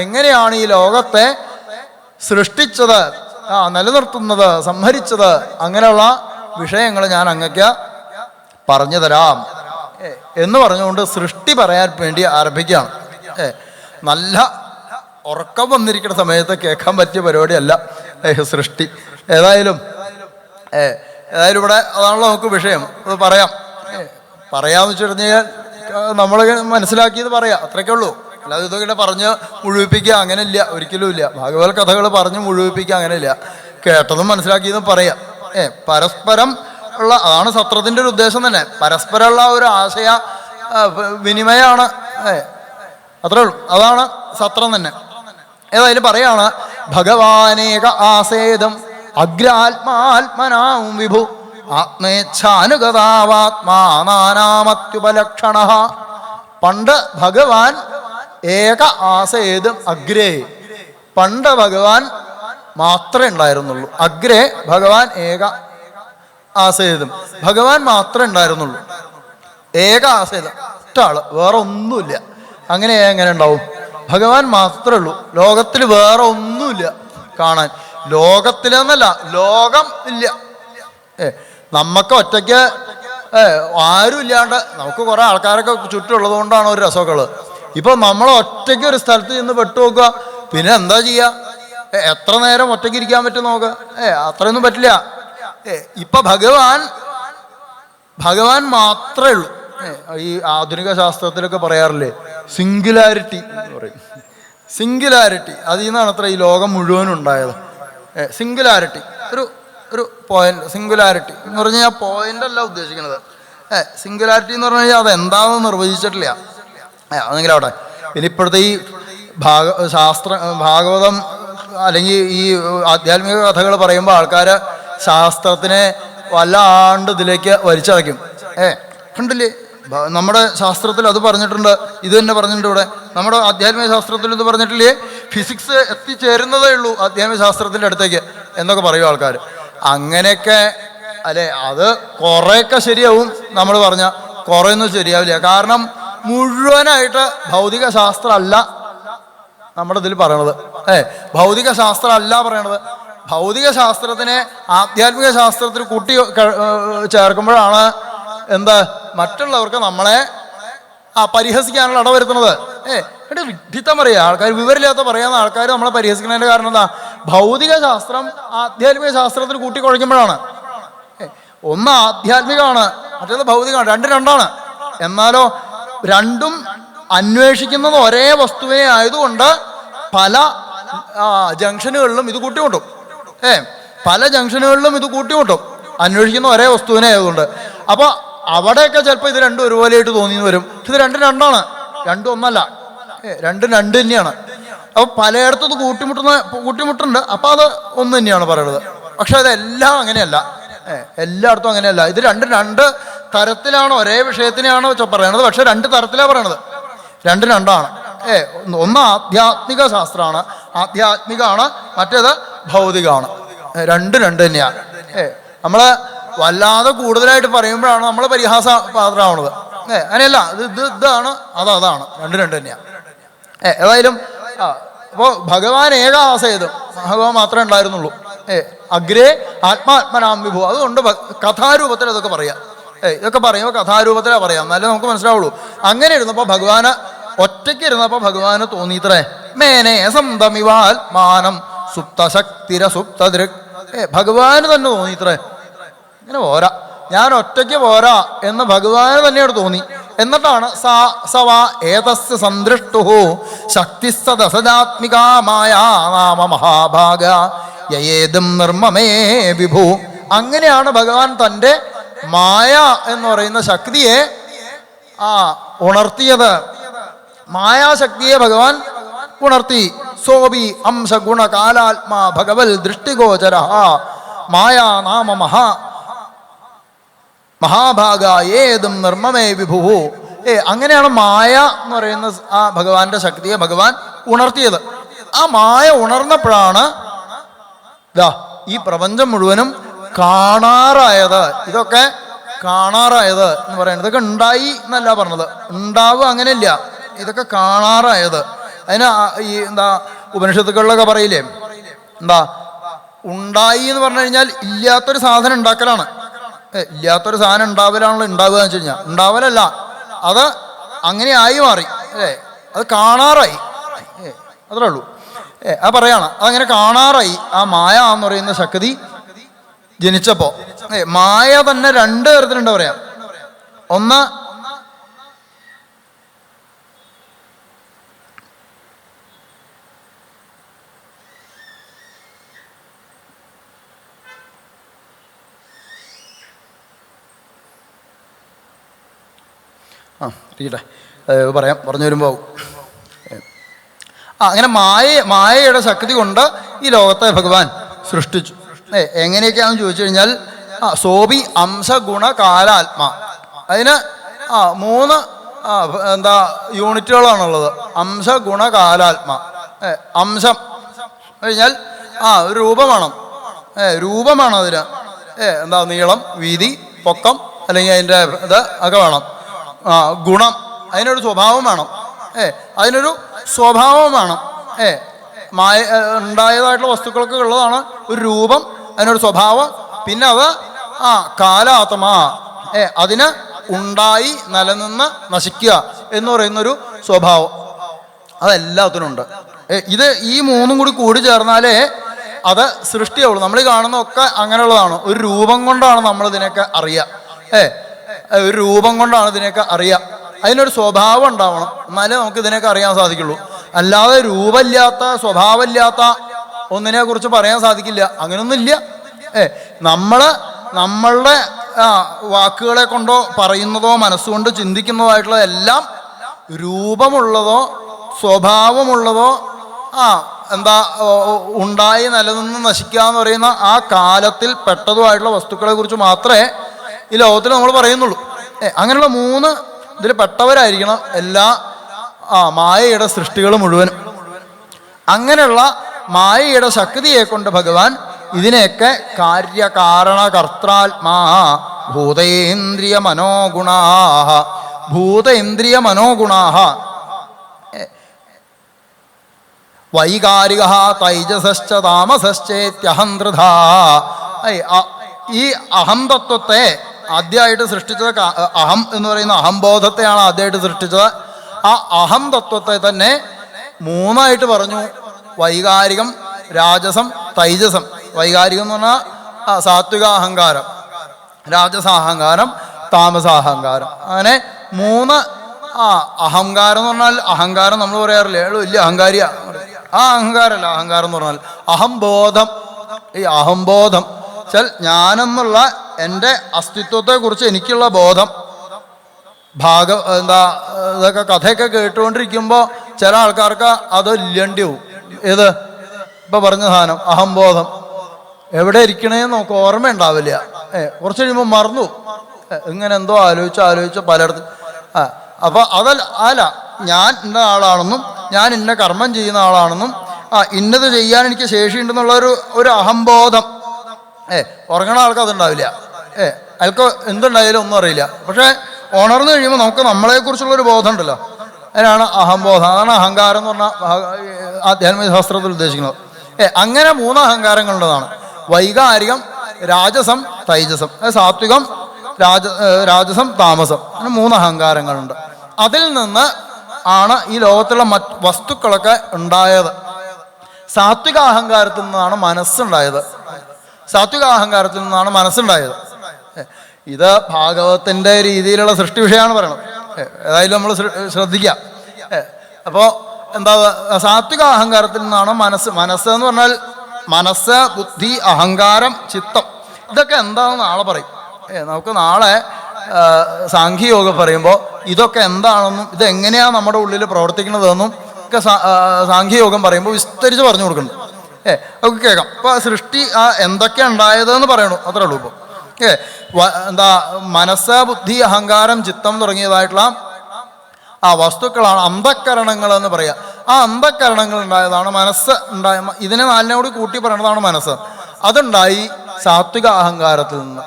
എങ്ങനെയാണ് ഈ ലോകത്തെ സൃഷ്ടിച്ചത്, നിലനിർത്തുന്നത്, സംഹരിച്ചത്, അങ്ങനെയുള്ള വിഷയങ്ങൾ ഞാൻ അങ്ങക്ക് പറഞ്ഞു തരാം എന്ന് പറഞ്ഞുകൊണ്ട് സൃഷ്ടി പറയാൻ വേണ്ടി ആരംഭിക്കുകയാണ്. നല്ല ഉറക്കം വന്നിരിക്കുന്ന സമയത്ത് കേൾക്കാൻ പറ്റിയ പരിപാടിയല്ല സൃഷ്ടി. ഏതായാലും ഇവിടെ അതാണല്ലോ നമുക്ക് വിഷയം. അത് പറയാമെന്ന് വെച്ച് കഴിഞ്ഞാൽ നമ്മൾ മനസ്സിലാക്കിയത് പറയാം, അത്രയ്ക്കേ ഉള്ളൂ. അല്ലാതെ ഇതൊക്കെ പറഞ്ഞ് മുഴുവിപ്പിക്കുക അങ്ങനെയില്ല, ഒരിക്കലും ഇല്ല. ഭാഗവത കഥകൾ പറഞ്ഞ് മുഴുവിപ്പിക്കുക അങ്ങനെയില്ല. കേട്ടതും മനസ്സിലാക്കിയതും പറയാം. പരസ്പരം ഉള്ള അതാണ് സത്രത്തിൻ്റെ ഒരു ഉദ്ദേശം തന്നെ. പരസ്പരമുള്ള ഒരു ആശയ വിനിമയമാണ്. അത്രേ ഉള്ളൂ, അതാണ് സത്രം തന്നെ. ഏതായാലും പറയാണ്, ഭഗവാനേക ആസേദം അഗ്രാത്മാത്മനാം വിഭു ആത്മേച്ഛാനുഗതാവാത്മാനാമത്യുപലക്ഷണ. പണ്ട് ഭഗവാൻ ഏക ആസേതും അഗ്രേ, പണ്ട് ഭഗവാൻ മാത്രമേ ഉണ്ടായിരുന്നുള്ളൂ. അഗ്രേ ഭഗവാൻ ഏക ആസേതും, ഭഗവാൻ മാത്രമേ ഉണ്ടായിരുന്നുള്ളൂ. ഏക ആസേതം, ഒറ്റാള്, വേറെ ഒന്നുമില്ല. അങ്ങനെ എങ്ങനെ ഉണ്ടാവും? ഭഗവാൻ മാത്രമേ ഉള്ളൂ. ലോകത്തിൽ വേറെ ഒന്നുമില്ല കാണാൻ. ലോകത്തിലെന്നല്ല, ലോകം ഇല്ല. നമുക്ക് ഒറ്റയ്ക്ക് ആരും ഇല്ലാണ്ട് നമുക്ക് കുറേ ആൾക്കാരൊക്കെ ചുറ്റുമുള്ളത് കൊണ്ടാണ് ഒരു രസമൊക്കെ. ഇപ്പൊ നമ്മൾ ഒറ്റയ്ക്ക് ഒരു സ്ഥലത്ത് ചെന്ന് പെട്ടുനോക്കുക, പിന്നെ എന്താ ചെയ്യുക? എത്ര നേരം ഒറ്റയ്ക്ക് ഇരിക്കാൻ പറ്റും നോക്കുക? അത്രയൊന്നും പറ്റില്ല. ഇപ്പൊ ഭഗവാൻ മാത്രമേ ഉള്ളൂ. ഈ ആധുനിക ശാസ്ത്രത്തിലൊക്കെ പറയാറില്ലേ, സിംഗുലാരിറ്റി എന്ന് പറയും. സിംഗുലാരിറ്റി, അതിൽ നിന്നാണ് അത്ര ഈ ലോകം മുഴുവനും ഉണ്ടായത്. സിംഗുലാരിറ്റി ഒരു പോയിന്റ്. സിംഗുലാരിറ്റി എന്ന് പറഞ്ഞു കഴിഞ്ഞാൽ പോയിന്റ് അല്ല ഉദ്ദേശിക്കുന്നത്. സിംഗുലാരിറ്റി എന്ന് പറഞ്ഞു കഴിഞ്ഞാൽ അത് എന്താണെന്ന് നിർവചിച്ചിട്ടില്ല. അതെങ്കിലും അവിടെ പിന്നെ ഇപ്പോഴത്തെ ഈ ഭാഗവതം അല്ലെങ്കിൽ ഈ ആധ്യാത്മിക കഥകൾ പറയുമ്പോൾ ആൾക്കാർ ശാസ്ത്രത്തിനെ വല്ലാണ്ട് ഇതിലേക്ക് വലിച്ചടയ്ക്കും. കണ്ടില്ലേ, നമ്മുടെ ശാസ്ത്രത്തിൽ അത് പറഞ്ഞിട്ടുണ്ട്, ഇത് തന്നെ പറഞ്ഞിട്ടുണ്ട്. ഇവിടെ നമ്മുടെ ആധ്യാത്മിക ശാസ്ത്രത്തിൽ ഇത് പറഞ്ഞിട്ടില്ലേ? ഫിസിക്സ് എത്തിച്ചേരുന്നതേ ഉള്ളൂ ആധ്യാത്മിക ശാസ്ത്രത്തിൻ്റെ അടുത്തേക്ക് എന്നൊക്കെ പറയും ആൾക്കാർ. അങ്ങനെയൊക്കെ അല്ലേ, അത് കുറേയൊക്കെ ശരിയാവും. നമ്മൾ പറഞ്ഞാൽ കുറേയൊന്നും ശരിയാവില്ല. കാരണം മുഴുവനായിട്ട് ഭൗതിക ശാസ്ത്രമല്ല നമ്മുടെ ഇതിൽ പറയണത്. ഭൗതിക ശാസ്ത്രമല്ല പറയണത്. ഭൗതിക ശാസ്ത്രത്തിനെ ആധ്യാത്മിക ശാസ്ത്രത്തിൽ കൂട്ടി ചേർക്കുമ്പോഴാണ് എന്താ മറ്റുള്ളവർക്ക് നമ്മളെ പരിഹസിക്കാനുള്ള ഇടവരുത്തുന്നത്. എന്നിട്ട് വിഡ്ഢിത്തം പറയുക ആൾക്കാർ, വിവരമില്ലാത്ത പറയാവുന്ന ആൾക്കാർ നമ്മളെ പരിഹസിക്കുന്നതിൻ്റെ കാരണം എന്താ? ഭൗതിക ശാസ്ത്രം ആധ്യാത്മിക ശാസ്ത്രത്തിൽ കൂട്ടിക്കുഴയ്ക്കുമ്പോഴാണ്. ഒന്ന് ആധ്യാത്മികമാണ്, മറ്റേത് ഭൗതികമാണ്, രണ്ടാണ്. എന്നാലോ രണ്ടും അന്വേഷിക്കുന്നത് ഒരേ വസ്തുവേ ആയതുകൊണ്ട് പല ജംഗ്ഷനുകളിലും ഇത് കൂട്ടിമുട്ടും. പല ജംഗ്ഷനുകളിലും ഇത് കൂട്ടിമുട്ടും, അന്വേഷിക്കുന്ന ഒരേ വസ്തുവിനെ ആയതുകൊണ്ട്. അപ്പോൾ അവിടെയൊക്കെ ചിലപ്പോൾ ഇത് രണ്ടും ഒരുപോലെയായിട്ട് തോന്നിയെന്ന് വരും. ഇത് രണ്ടാണ്, രണ്ടും ഒന്നല്ല, രണ്ട് തന്നെയാണ്. അപ്പോൾ പലയിടത്തും ഇത് കൂട്ടിമുട്ടുണ്ട്. അപ്പോൾ അത് ഒന്ന് തന്നെയാണ് പറയുന്നത്. പക്ഷെ അതെല്ലാം അങ്ങനെയല്ല, എല്ലായിടത്തും അങ്ങനെയല്ല. ഇത് രണ്ട് തരത്തിലാണ്, ഒരേ വിഷയത്തിനെയാണ് പറയണത്, പക്ഷെ രണ്ട് തരത്തിലാണ് പറയണത്. രണ്ടാണ്. ഒന്ന് ആധ്യാത്മിക ശാസ്ത്രമാണ്, ആധ്യാത്മികമാണ്, മറ്റേത് ഭൗതികമാണ്. രണ്ട് തന്നെയാണ്. നമ്മൾ വല്ലാതെ കൂടുതലായിട്ട് പറയുമ്പോഴാണ് നമ്മൾ പരിഹാസ പാത്രമാവുന്നത്. അങ്ങനെയല്ല, ഇതാണ് അതാണ്, രണ്ട് തന്നെയാണ്. ഏതായാലും അപ്പോൾ ഭഗവാൻ ഏകാസേതും ഭഗവാൻ മാത്രമേ ഉണ്ടായിരുന്നുള്ളൂ. അഗ്രേ ആത്മാത്മനാം വിഭു. അതുകൊണ്ട് കഥാരൂപത്തിൽ അതൊക്കെ പറയാം. ഇതൊക്കെ പറയുമ്പോൾ കഥാരൂപത്തിലാണ് പറയാം, എന്നാലേ നമുക്ക് മനസ്സിലാവുള്ളൂ. അങ്ങനെ ഇരുന്നപ്പോൾ ഭഗവാന് ഒറ്റയ്ക്ക് ഇരുന്നപ്പോൾ ഭഗവാന് തോന്നിയിത്രേ, മേനേ സന്തമിവാത്മാനം സുപ്തശക്തിര സുപ്തദൃക്. ഭഗവാന് തന്നെ തോന്നിയിത്രേ, ഇങ്ങനെ പോരാ, ഞാൻ ഒറ്റയ്ക്ക് പോരാ എന്ന് ഭഗവാന് തന്നെയോട് തോന്നി. എന്നിട്ടാണ് സവാ ഏതസ്യ സന്ദൃഷ്ടു ശക്തിസ്സദസജാത്മികാമായ നാമ മഹാഭാഗ യേതും നിർമ്മമേ വിഭു. അങ്ങനെയാണ് ഭഗവാൻ തൻ്റെ മായ എന്ന് പറയുന്ന ശക്തിയെ ഉണർത്തിയത്. മായാശക്തിയെ ഭഗവാൻ ഉണർത്തി. സോബി അംശ ഗുണ കാലാത്മാ ഭഗവൽ ദൃഷ്ടിഗോചര മായാ നാമ മഹാഭാഗ ഏതും നിർമ്മമേ വിഭു. അങ്ങനെയാണ് മായ എന്ന് പറയുന്ന ആ ഭഗവാന്റെ ശക്തിയെ ഭഗവാൻ ഉണർത്തിയത്. ആ മായ ഉണർന്നപ്പോഴാണ് ഈ പ്രപഞ്ചം മുഴുവനും കാണാറായത്. ഇതൊക്കെ കാണാറായത് എന്ന് പറയുന്നത്, ഇതൊക്കെ ഉണ്ടായി എന്നല്ല പറഞ്ഞത്, ഉണ്ടാവുക അങ്ങനെയില്ല, ഇതൊക്കെ കാണാറായത്. അതിന് ഈ ഉപനിഷത്തുകളിലൊക്കെ പറയില്ലേ, ഉണ്ടായി എന്ന് പറഞ്ഞു കഴിഞ്ഞാൽ ഇല്ലാത്തൊരു സാധനം ഉണ്ടാക്കലാണ്. ഇല്ലാത്തൊരു സാധനം ഉണ്ടാവലാണല്ലോ ഉണ്ടാവുക എന്ന് വെച്ച് കഴിഞ്ഞാൽ, ഉണ്ടാവലല്ല, അത് അങ്ങനെ ആയി മാറി, അത് കാണാറായി, അത്രേ ഉള്ളൂ. അത് പറയാണ്, അതങ്ങനെ കാണാറായി. ആ മായ എന്ന് പറയുന്ന ശക്തി ജനിച്ചപ്പോ മായ തന്നെ രണ്ട് തരത്തിലുണ്ട് പറയാം. ഒന്ന് പറഞ്ഞു വരുമ്പോൾ അങ്ങനെ മായയുടെ ശക്തി കൊണ്ട് ഈ ലോകത്തെ ഭഗവാൻ സൃഷ്ടിച്ചു. എങ്ങനെയൊക്കെയാണെന്ന് ചോദിച്ചു കഴിഞ്ഞാൽ സോബി അംശ ഗുണ കാലാത്മാ. അതിന് 3 യൂണിറ്റുകളാണുള്ളത്. അംശ ഗുണ കാലാത്മാ. അംശം കഴിഞ്ഞാൽ ഒരു രൂപമാണ് അതിന്. നീളം, വീതി, പൊക്കം, അല്ലെങ്കിൽ അതിൻ്റെ ഇത് ഒക്കെ വേണം. ഗുണം, അതിനൊരു സ്വഭാവം വേണം. അതിനൊരു സ്വഭാവം വേണം. മായ ഉണ്ടായതായിട്ടുള്ള വസ്തുക്കൾക്ക് ഉള്ളതാണ് ഒരു രൂപം, അതിനൊരു സ്വഭാവം. പിന്നെ അത് കാലാത്മാ, അതിന് ഉണ്ടായി നിലനിന്ന് നശിക്കുക എന്ന് പറയുന്നൊരു സ്വഭാവം അതെല്ലാത്തിനും ഉണ്ട്. ഇത് ഈ 3 കൂടി ചേർന്നാലേ അത് സൃഷ്ടിയാവുള്ളൂ. നമ്മൾ കാണുന്നതൊക്കെ അങ്ങനെയുള്ളതാണ്. ഒരു രൂപം കൊണ്ടാണ് നമ്മൾ ഇതിനൊക്കെ അറിയുക. ഒരു രൂപം കൊണ്ടാണ് ഇതിനൊക്കെ അറിയുക. അതിനൊരു സ്വഭാവം ഉണ്ടാവണം, എന്നാലേ നമുക്ക് ഇതിനൊക്കെ അറിയാൻ സാധിക്കുള്ളൂ. അല്ലാതെ രൂപമില്ലാത്ത സ്വഭാവമില്ലാത്ത ഒന്നിനെ കുറിച്ച് പറയാൻ സാധിക്കില്ല. അങ്ങനെയൊന്നുമില്ല. നമ്മളുടെ വാക്കുകളെ കൊണ്ടോ പറയുന്നതോ മനസ്സുകൊണ്ട് ചിന്തിക്കുന്നതോ എല്ലാം രൂപമുള്ളതോ സ്വഭാവമുള്ളതോ ഉണ്ടായി നിലനിന്ന് നശിക്കുക എന്ന് പറയുന്ന ആ കാലത്തിൽ പെട്ടതുമായിട്ടുള്ള വസ്തുക്കളെ കുറിച്ച് മാത്രമേ ഈ ലോകത്തിൽ നമ്മൾ പറയുന്നുള്ളൂ. അങ്ങനെയുള്ള 3 ഇതിൽ പെട്ടവരായിരിക്കണം എല്ലാ മായയുടെ സൃഷ്ടികൾ മുഴുവനും. അങ്ങനെയുള്ള മായയുടെ ശക്തിയെ കൊണ്ട് ഭഗവാൻ ഇതിനെയൊക്കെ കാര്യകാരണ കർത്താത്മാ ഭൂതേന്ദ്രിയ മനോഗുണാഹ വൈകാരിക തൈജസശ്ച താമസശ്ചേത്യഹന്ത്രധ. ഈ അഹം തത്വത്തെ ആദ്യമായിട്ട് സൃഷ്ടിച്ചത്, അഹം എന്ന് പറയുന്ന അഹംബോധത്തെയാണ് ആദ്യമായിട്ട് സൃഷ്ടിച്ചത്. ആ അഹം തത്വത്തെ തന്നെ മൂന്നായിട്ട് പറഞ്ഞു: വൈകാരികം, രാജസം, തൈജസം. വൈകാരികം എന്ന് പറഞ്ഞാൽ സാത്വിക അഹങ്കാരം, രാജസാഹങ്കാരം, താമസാഹങ്കാരം. അങ്ങനെ മൂന്ന്. അഹങ്കാരം എന്ന് പറഞ്ഞാൽ, അഹങ്കാരം നമ്മൾ പറയാറില്ലേ, വലിയ അഹങ്കാരിയാ, ആ അഹങ്കാരമല്ല. അഹങ്കാരം എന്ന് പറഞ്ഞാൽ അഹംബോധം. ഈ അഹംബോധം വെച്ചാൽ ഞാനെന്നുള്ള എൻ്റെ അസ്തിത്വത്തെക്കുറിച്ച് എനിക്കുള്ള ബോധം. ഇതൊക്കെ കഥയൊക്കെ കേട്ടുകൊണ്ടിരിക്കുമ്പോൾ ചില ആൾക്കാർക്ക് അത് ഇല്ലണ്ടി പോവും. ഏത് ഇപ്പം പറഞ്ഞ സാധനം അഹംബോധം എവിടെ ഇരിക്കണേന്ന് നമുക്ക് ഓർമ്മ ഉണ്ടാവില്ല. കുറച്ച് കഴിയുമ്പോൾ മറന്നു. ഇങ്ങനെ എന്തോ ആലോചിച്ച് പലയിടത്തും. അപ്പോൾ അല്ല, ഞാൻ ഇന്ന ആളാണെന്നും ഞാൻ ഇന്ന കർമ്മം ചെയ്യുന്ന ആളാണെന്നും ഇന്നത് ചെയ്യാൻ എനിക്ക് ശേഷിയുണ്ടെന്നുള്ള ഒരു അഹംബോധം. ഉറങ്ങണ ആൾക്ക് അതുണ്ടാവില്ല. അയാൾക്ക് എന്തുണ്ടായാലും ഒന്നും അറിയില്ല. പക്ഷേ ഉണർന്നു കഴിയുമ്പോൾ നമുക്ക് നമ്മളെക്കുറിച്ചുള്ളൊരു ബോധം ഉണ്ടല്ലോ, അതിനാണ് അഹംബോധം. അതാണ് അഹങ്കാരം എന്ന് പറഞ്ഞാൽ ആധ്യാത്മിക ശാസ്ത്രത്തിൽ ഉദ്ദേശിക്കുന്നത്. അങ്ങനെ മൂന്ന് അഹങ്കാരങ്ങളുള്ളതാണ്: വൈകാരികം, രാജസം, തൈജസം. സാത്വികം, രാജസം, താമസം. അങ്ങനെ മൂന്ന് അഹങ്കാരങ്ങളുണ്ട്. അതിൽ നിന്ന് ആണ് ഈ ലോകത്തുള്ള മറ്റ് വസ്തുക്കളൊക്കെ ഉണ്ടായത്. സാത്വിക അഹങ്കാരത്തിൽ നിന്നാണ് മനസ്സുണ്ടായത്. സാത്വിക അഹങ്കാരത്തിൽ നിന്നാണ് മനസ്സുണ്ടായത്. ഇത് ഭാഗവത്തിൻ്റെ രീതിയിലുള്ള സൃഷ്ടി വിഷയമാണ് പറയണത്. ഏതായാലും നമ്മൾ ശ്രദ്ധിക്കുക. അപ്പോൾ സാത്വിക അഹങ്കാരത്തിൽ നിന്നാണ് മനസ്സ് എന്ന് പറഞ്ഞാൽ മനസ്സ്, ബുദ്ധി, അഹങ്കാരം, ചിത്തം. ഇതൊക്കെ എന്താണെന്ന് നാളെ പറയും. നമുക്ക് നാളെ സാഖ്യയോഗം പറയുമ്പോൾ ഇതൊക്കെ എന്താണെന്നും ഇതെങ്ങനെയാണ് നമ്മുടെ ഉള്ളിൽ പ്രവർത്തിക്കുന്നതെന്നും ഒക്കെ സാഖ്യയോഗം പറയുമ്പോൾ വിസ്തരിച്ച് പറഞ്ഞു കൊടുക്കുന്നുണ്ട്. നമുക്ക് കേൾക്കാം. ഇപ്പോൾ സൃഷ്ടി എന്തൊക്കെയാണ് ഉണ്ടായതെന്ന് പറയണു, അത്രേ ഉള്ളൂ. ഇപ്പോൾ മനസ്സ്, ബുദ്ധി, അഹങ്കാരം, ചിത്തം തുടങ്ങിയതായിട്ടുള്ള വസ്തുക്കളാണ് അന്ധക്കരണങ്ങൾ എന്ന് പറയുക. ആ അന്ധക്കരണങ്ങൾ ഉണ്ടായതാണ് മനസ്സ് ഉണ്ടായ. ഇതിനെ നാലിനോട് കൂട്ടി പറയണതാണ് മനസ്സ്. അതുണ്ടായി സാത്വിക അഹങ്കാരത്തിൽ നിന്ന്.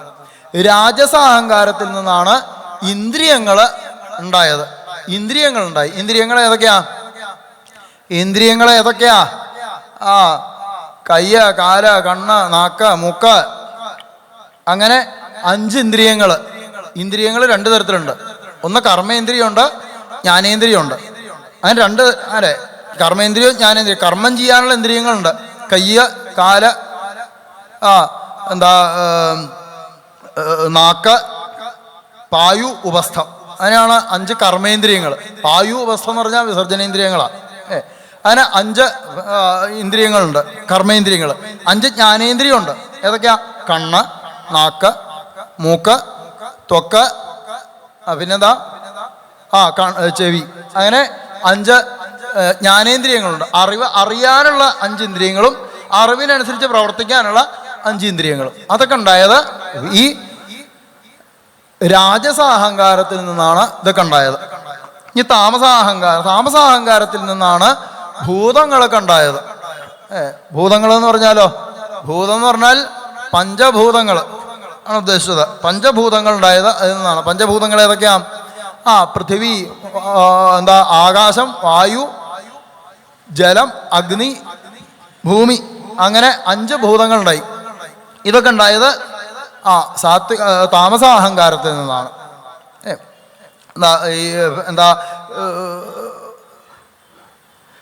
രാജസ അഹങ്കാരത്തിൽ നിന്നാണ് ഇന്ദ്രിയങ്ങൾ ഉണ്ടായത്. ഇന്ദ്രിയങ്ങളുണ്ടായി. ഇന്ദ്രിയങ്ങൾ ഏതൊക്കെയാ? കയ്യ്, കാല്, കണ്ണ്, നാക്ക്, മൂക്ക്, അങ്ങനെ 5 ഇന്ദ്രിയങ്ങൾ. ഇന്ദ്രിയങ്ങൾ 2 തരത്തിലുണ്ട്. ഒന്ന് കർമ്മേന്ദ്രിയമുണ്ട്, ജ്ഞാനേന്ദ്രിയമുണ്ട്. അങ്ങനെ 2. കർമ്മേന്ദ്രിയം, ജ്ഞാനേന്ദ്രിയം. കർമ്മം ചെയ്യാനുള്ള ഇന്ദ്രിയങ്ങളുണ്ട്: കയ്യ്, കാല്, നാക്ക്, പായു, ഉപസ്ഥം. അതിനാണ് 5 കർമ്മേന്ദ്രിയങ്ങൾ. പായു, ഉപസ്ഥം എന്ന് പറഞ്ഞാൽ വിസർജനേന്ദ്രിയങ്ങളാണ്. അങ്ങനെ 5 ഇന്ദ്രിയങ്ങളുണ്ട്, കർമ്മേന്ദ്രിയങ്ങൾ. 5 ജ്ഞാനേന്ദ്രിയമുണ്ട്. ഏതൊക്കെയാ? കണ്ണ്, നാക്ക്, മൂക്ക്, ത്വക്ക്, പിന്നെന്താ ചെവി. അങ്ങനെ 5 ജ്ഞാനേന്ദ്രിയങ്ങളുണ്ട്. അറിയാനുള്ള 5 ഇന്ദ്രിയങ്ങളും അറിവിനനുസരിച്ച് പ്രവർത്തിക്കാനുള്ള 5 ഇന്ദ്രിയങ്ങളും. അതൊക്കെ ഉണ്ടായത് ഈ രാജസാഹങ്കാരത്തിൽ നിന്നാണ് ഇതൊക്കെ ഉണ്ടായത്. ഈ താമസാഹങ്കാരത്തിൽ നിന്നാണ് ഭൂതങ്ങളൊക്കെ ഉണ്ടായത്. ഭൂതങ്ങൾ എന്ന് പറഞ്ഞാലോ, ഭൂതം എന്ന് പറഞ്ഞാൽ പഞ്ചഭൂതങ്ങൾ ആണ് ഉദ്ദേശിച്ചത്. പഞ്ചഭൂതങ്ങൾ ഉണ്ടായത് അതിൽ നിന്നാണ്. പഞ്ചഭൂതങ്ങൾ ഏതൊക്കെയാ? പൃഥിവി, ആകാശം, വായു, ജലം, അഗ്നി, ഭൂമി. അങ്ങനെ 5 ഭൂതങ്ങൾ ഉണ്ടായി. ഇതൊക്കെ ഉണ്ടായത് താമസാഹങ്കാരത്തിൽ നിന്നാണ്.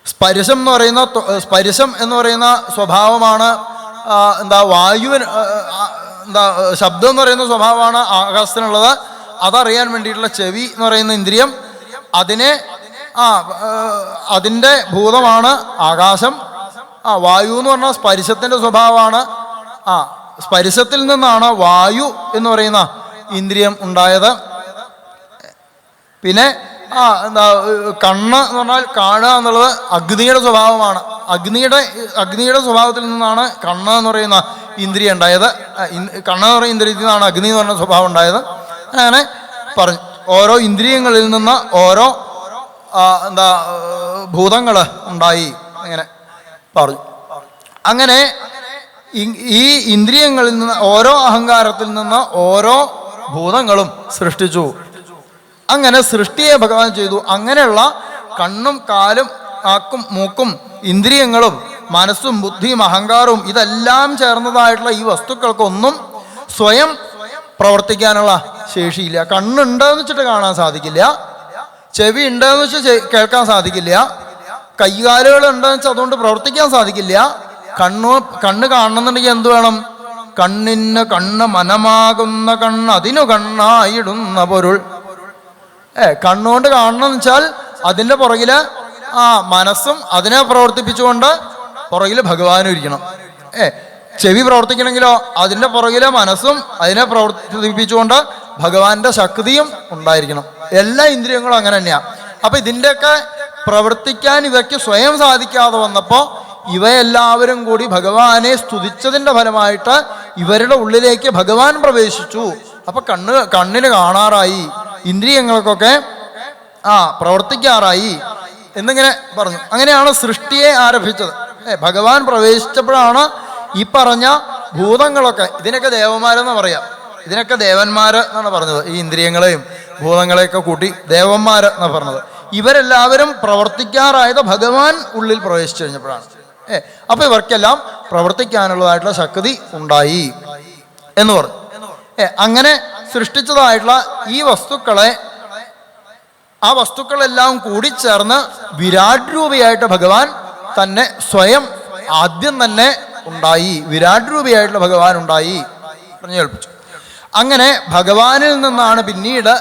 സ്പർശം എന്ന് പറയുന്ന സ്വഭാവമാണ് വായുവിന്. ശബ്ദം എന്ന് പറയുന്ന സ്വഭാവമാണ് ആകാശത്തിനുള്ളത്. അതറിയാൻ വേണ്ടിയിട്ടുള്ള ചെവി എന്ന് പറയുന്ന ഇന്ദ്രിയം, അതിൻ്റെ ഭൂതമാണ് ആകാശം. വായു എന്ന് പറഞ്ഞാൽ സ്പർശത്തിൻ്റെ സ്വഭാവമാണ്. സ്പർശത്തിൽ നിന്നാണ് വായു എന്ന് പറയുന്ന ഇന്ദ്രിയം ഉണ്ടായത്. പിന്നെ കണ്ണ് എന്ന് പറഞ്ഞാൽ കാണുക എന്നുള്ളത് അഗ്നിയുടെ സ്വഭാവമാണ്. അഗ്നിയുടെ സ്വഭാവത്തിൽ നിന്നാണ് കണ്ണ് എന്ന് പറയുന്ന ഇന്ദ്രിയം ഉണ്ടായത്. കണ്ണ് എന്ന് പറയുന്ന ഇന്ദ്രിയത്തിൽ നിന്നാണ് അഗ്നി എന്ന് പറയുന്ന സ്വഭാവം ഉണ്ടായത്. അങ്ങനെ പറഞ്ഞു. ഓരോ ഇന്ദ്രിയങ്ങളിൽ നിന്ന് ഓരോ ഭൂതങ്ങൾ ഉണ്ടായി അങ്ങനെ പറഞ്ഞു. അങ്ങനെ ഈ ഇന്ദ്രിയങ്ങളിൽ നിന്ന്, ഓരോ അഹങ്കാരത്തിൽ നിന്ന് ഓരോ ഭൂതങ്ങളും സൃഷ്ടിച്ചു. അങ്ങനെ സൃഷ്ടിയെ ഭഗവാൻ ചെയ്തു. അങ്ങനെയുള്ള കണ്ണും കാലും നാക്കും മൂക്കും ഇന്ദ്രിയങ്ങളും മനസ്സും ബുദ്ധിയും അഹങ്കാരവും ഇതെല്ലാം ചേർന്നതായിട്ടുള്ള ഈ വസ്തുക്കൾക്കൊന്നും സ്വയം പ്രവർത്തിക്കാനുള്ള ശേഷിയില്ല. കണ്ണുണ്ടെന്ന് വെച്ചിട്ട് കാണാൻ സാധിക്കില്ല, ചെവി ഉണ്ടെന്ന് വെച്ച് കേൾക്കാൻ സാധിക്കില്ല, കൈകാലുകൾ ഉണ്ടെന്ന് വെച്ചാൽ അതുകൊണ്ട് പ്രവർത്തിക്കാൻ സാധിക്കില്ല. കണ്ണ് കാണണമെന്നുണ്ടെങ്കിൽ എന്ത് വേണം? കണ്ണിന് കണ്ണ് മനമാകുന്ന കണ്ണ് അതിനു കണ്ണായിടുന്ന പൊരുൾ. കണ്ണുകൊണ്ട് കാണണമെന്ന് വെച്ചാൽ അതിൻ്റെ പുറകില് മനസ്സും അതിനെ പ്രവർത്തിപ്പിച്ചുകൊണ്ട് പുറകില് ഭഗവാനും ഇരിക്കണം. ചെവി പ്രവർത്തിക്കണമെങ്കിലോ അതിൻ്റെ പുറകിലെ മനസ്സും അതിനെ പ്രവർത്തിപ്പിച്ചുകൊണ്ട് ഭഗവാന്റെ ശക്തിയും ഉണ്ടായിരിക്കണം. എല്ലാ ഇന്ദ്രിയങ്ങളും അങ്ങനെ തന്നെയാണ്. അപ്പൊ ഇതിൻ്റെയൊക്കെ പ്രവർത്തിക്കാൻ ഇവയ്ക്ക് സ്വയം സാധിക്കാതെ വന്നപ്പോൾ ഇവയെല്ലാവരും കൂടി ഭഗവാനെ സ്തുതിച്ചതിൻ്റെ ഫലമായിട്ട് ഇവരുടെ ഉള്ളിലേക്ക് ഭഗവാൻ പ്രവേശിച്ചു. അപ്പൊ കണ്ണിന് കാണാറായി, ഇന്ദ്രിയങ്ങൾക്കൊക്കെ പ്രവർത്തിക്കാറായി എന്നിങ്ങനെ പറഞ്ഞു. അങ്ങനെയാണ് സൃഷ്ടിയെ ആരംഭിച്ചത്. ഭഗവാൻ പ്രവേശിച്ചപ്പോഴാണ് ഈ പറഞ്ഞ ഭൂതങ്ങളൊക്കെ, ഇതിനൊക്കെ ദേവന്മാരെന്ന് പറയാം, ഇതിനൊക്കെ ദേവന്മാര് എന്നാണ് പറഞ്ഞത്. ഈ ഇന്ദ്രിയങ്ങളെയും ഭൂതങ്ങളെയൊക്കെ കൂട്ടി ദേവന്മാര് എന്നാണ് പറഞ്ഞത്. ഇവരെല്ലാവരും പ്രവർത്തിക്കാറായത് ഭഗവാൻ ഉള്ളിൽ പ്രവേശിച്ചു കഴിഞ്ഞപ്പോഴാണ്. അപ്പൊ ഇവർക്കെല്ലാം പ്രവർത്തിക്കാനുള്ളതായിട്ടുള്ള ശക്തി ഉണ്ടായി എന്ന് പറഞ്ഞു. അങ്ങനെ സൃഷ്ടിച്ചതായിട്ടുള്ള ഈ വസ്തുക്കളെ, ആ വസ്തുക്കളെല്ലാം കൂടി ചേർന്ന് വിരാട് രൂപിയായിട്ട് ഭഗവാൻ തന്നെ സ്വയം ആദ്യം തന്നെ ഉണ്ടായി. വിരാട് രൂപിയായിട്ടുള്ള ഭഗവാൻ ഉണ്ടായി പറഞ്ഞു കേൾപ്പിച്ചു. അങ്ങനെ ഭഗവാനിൽ നിന്നാണ് പിന്നീട്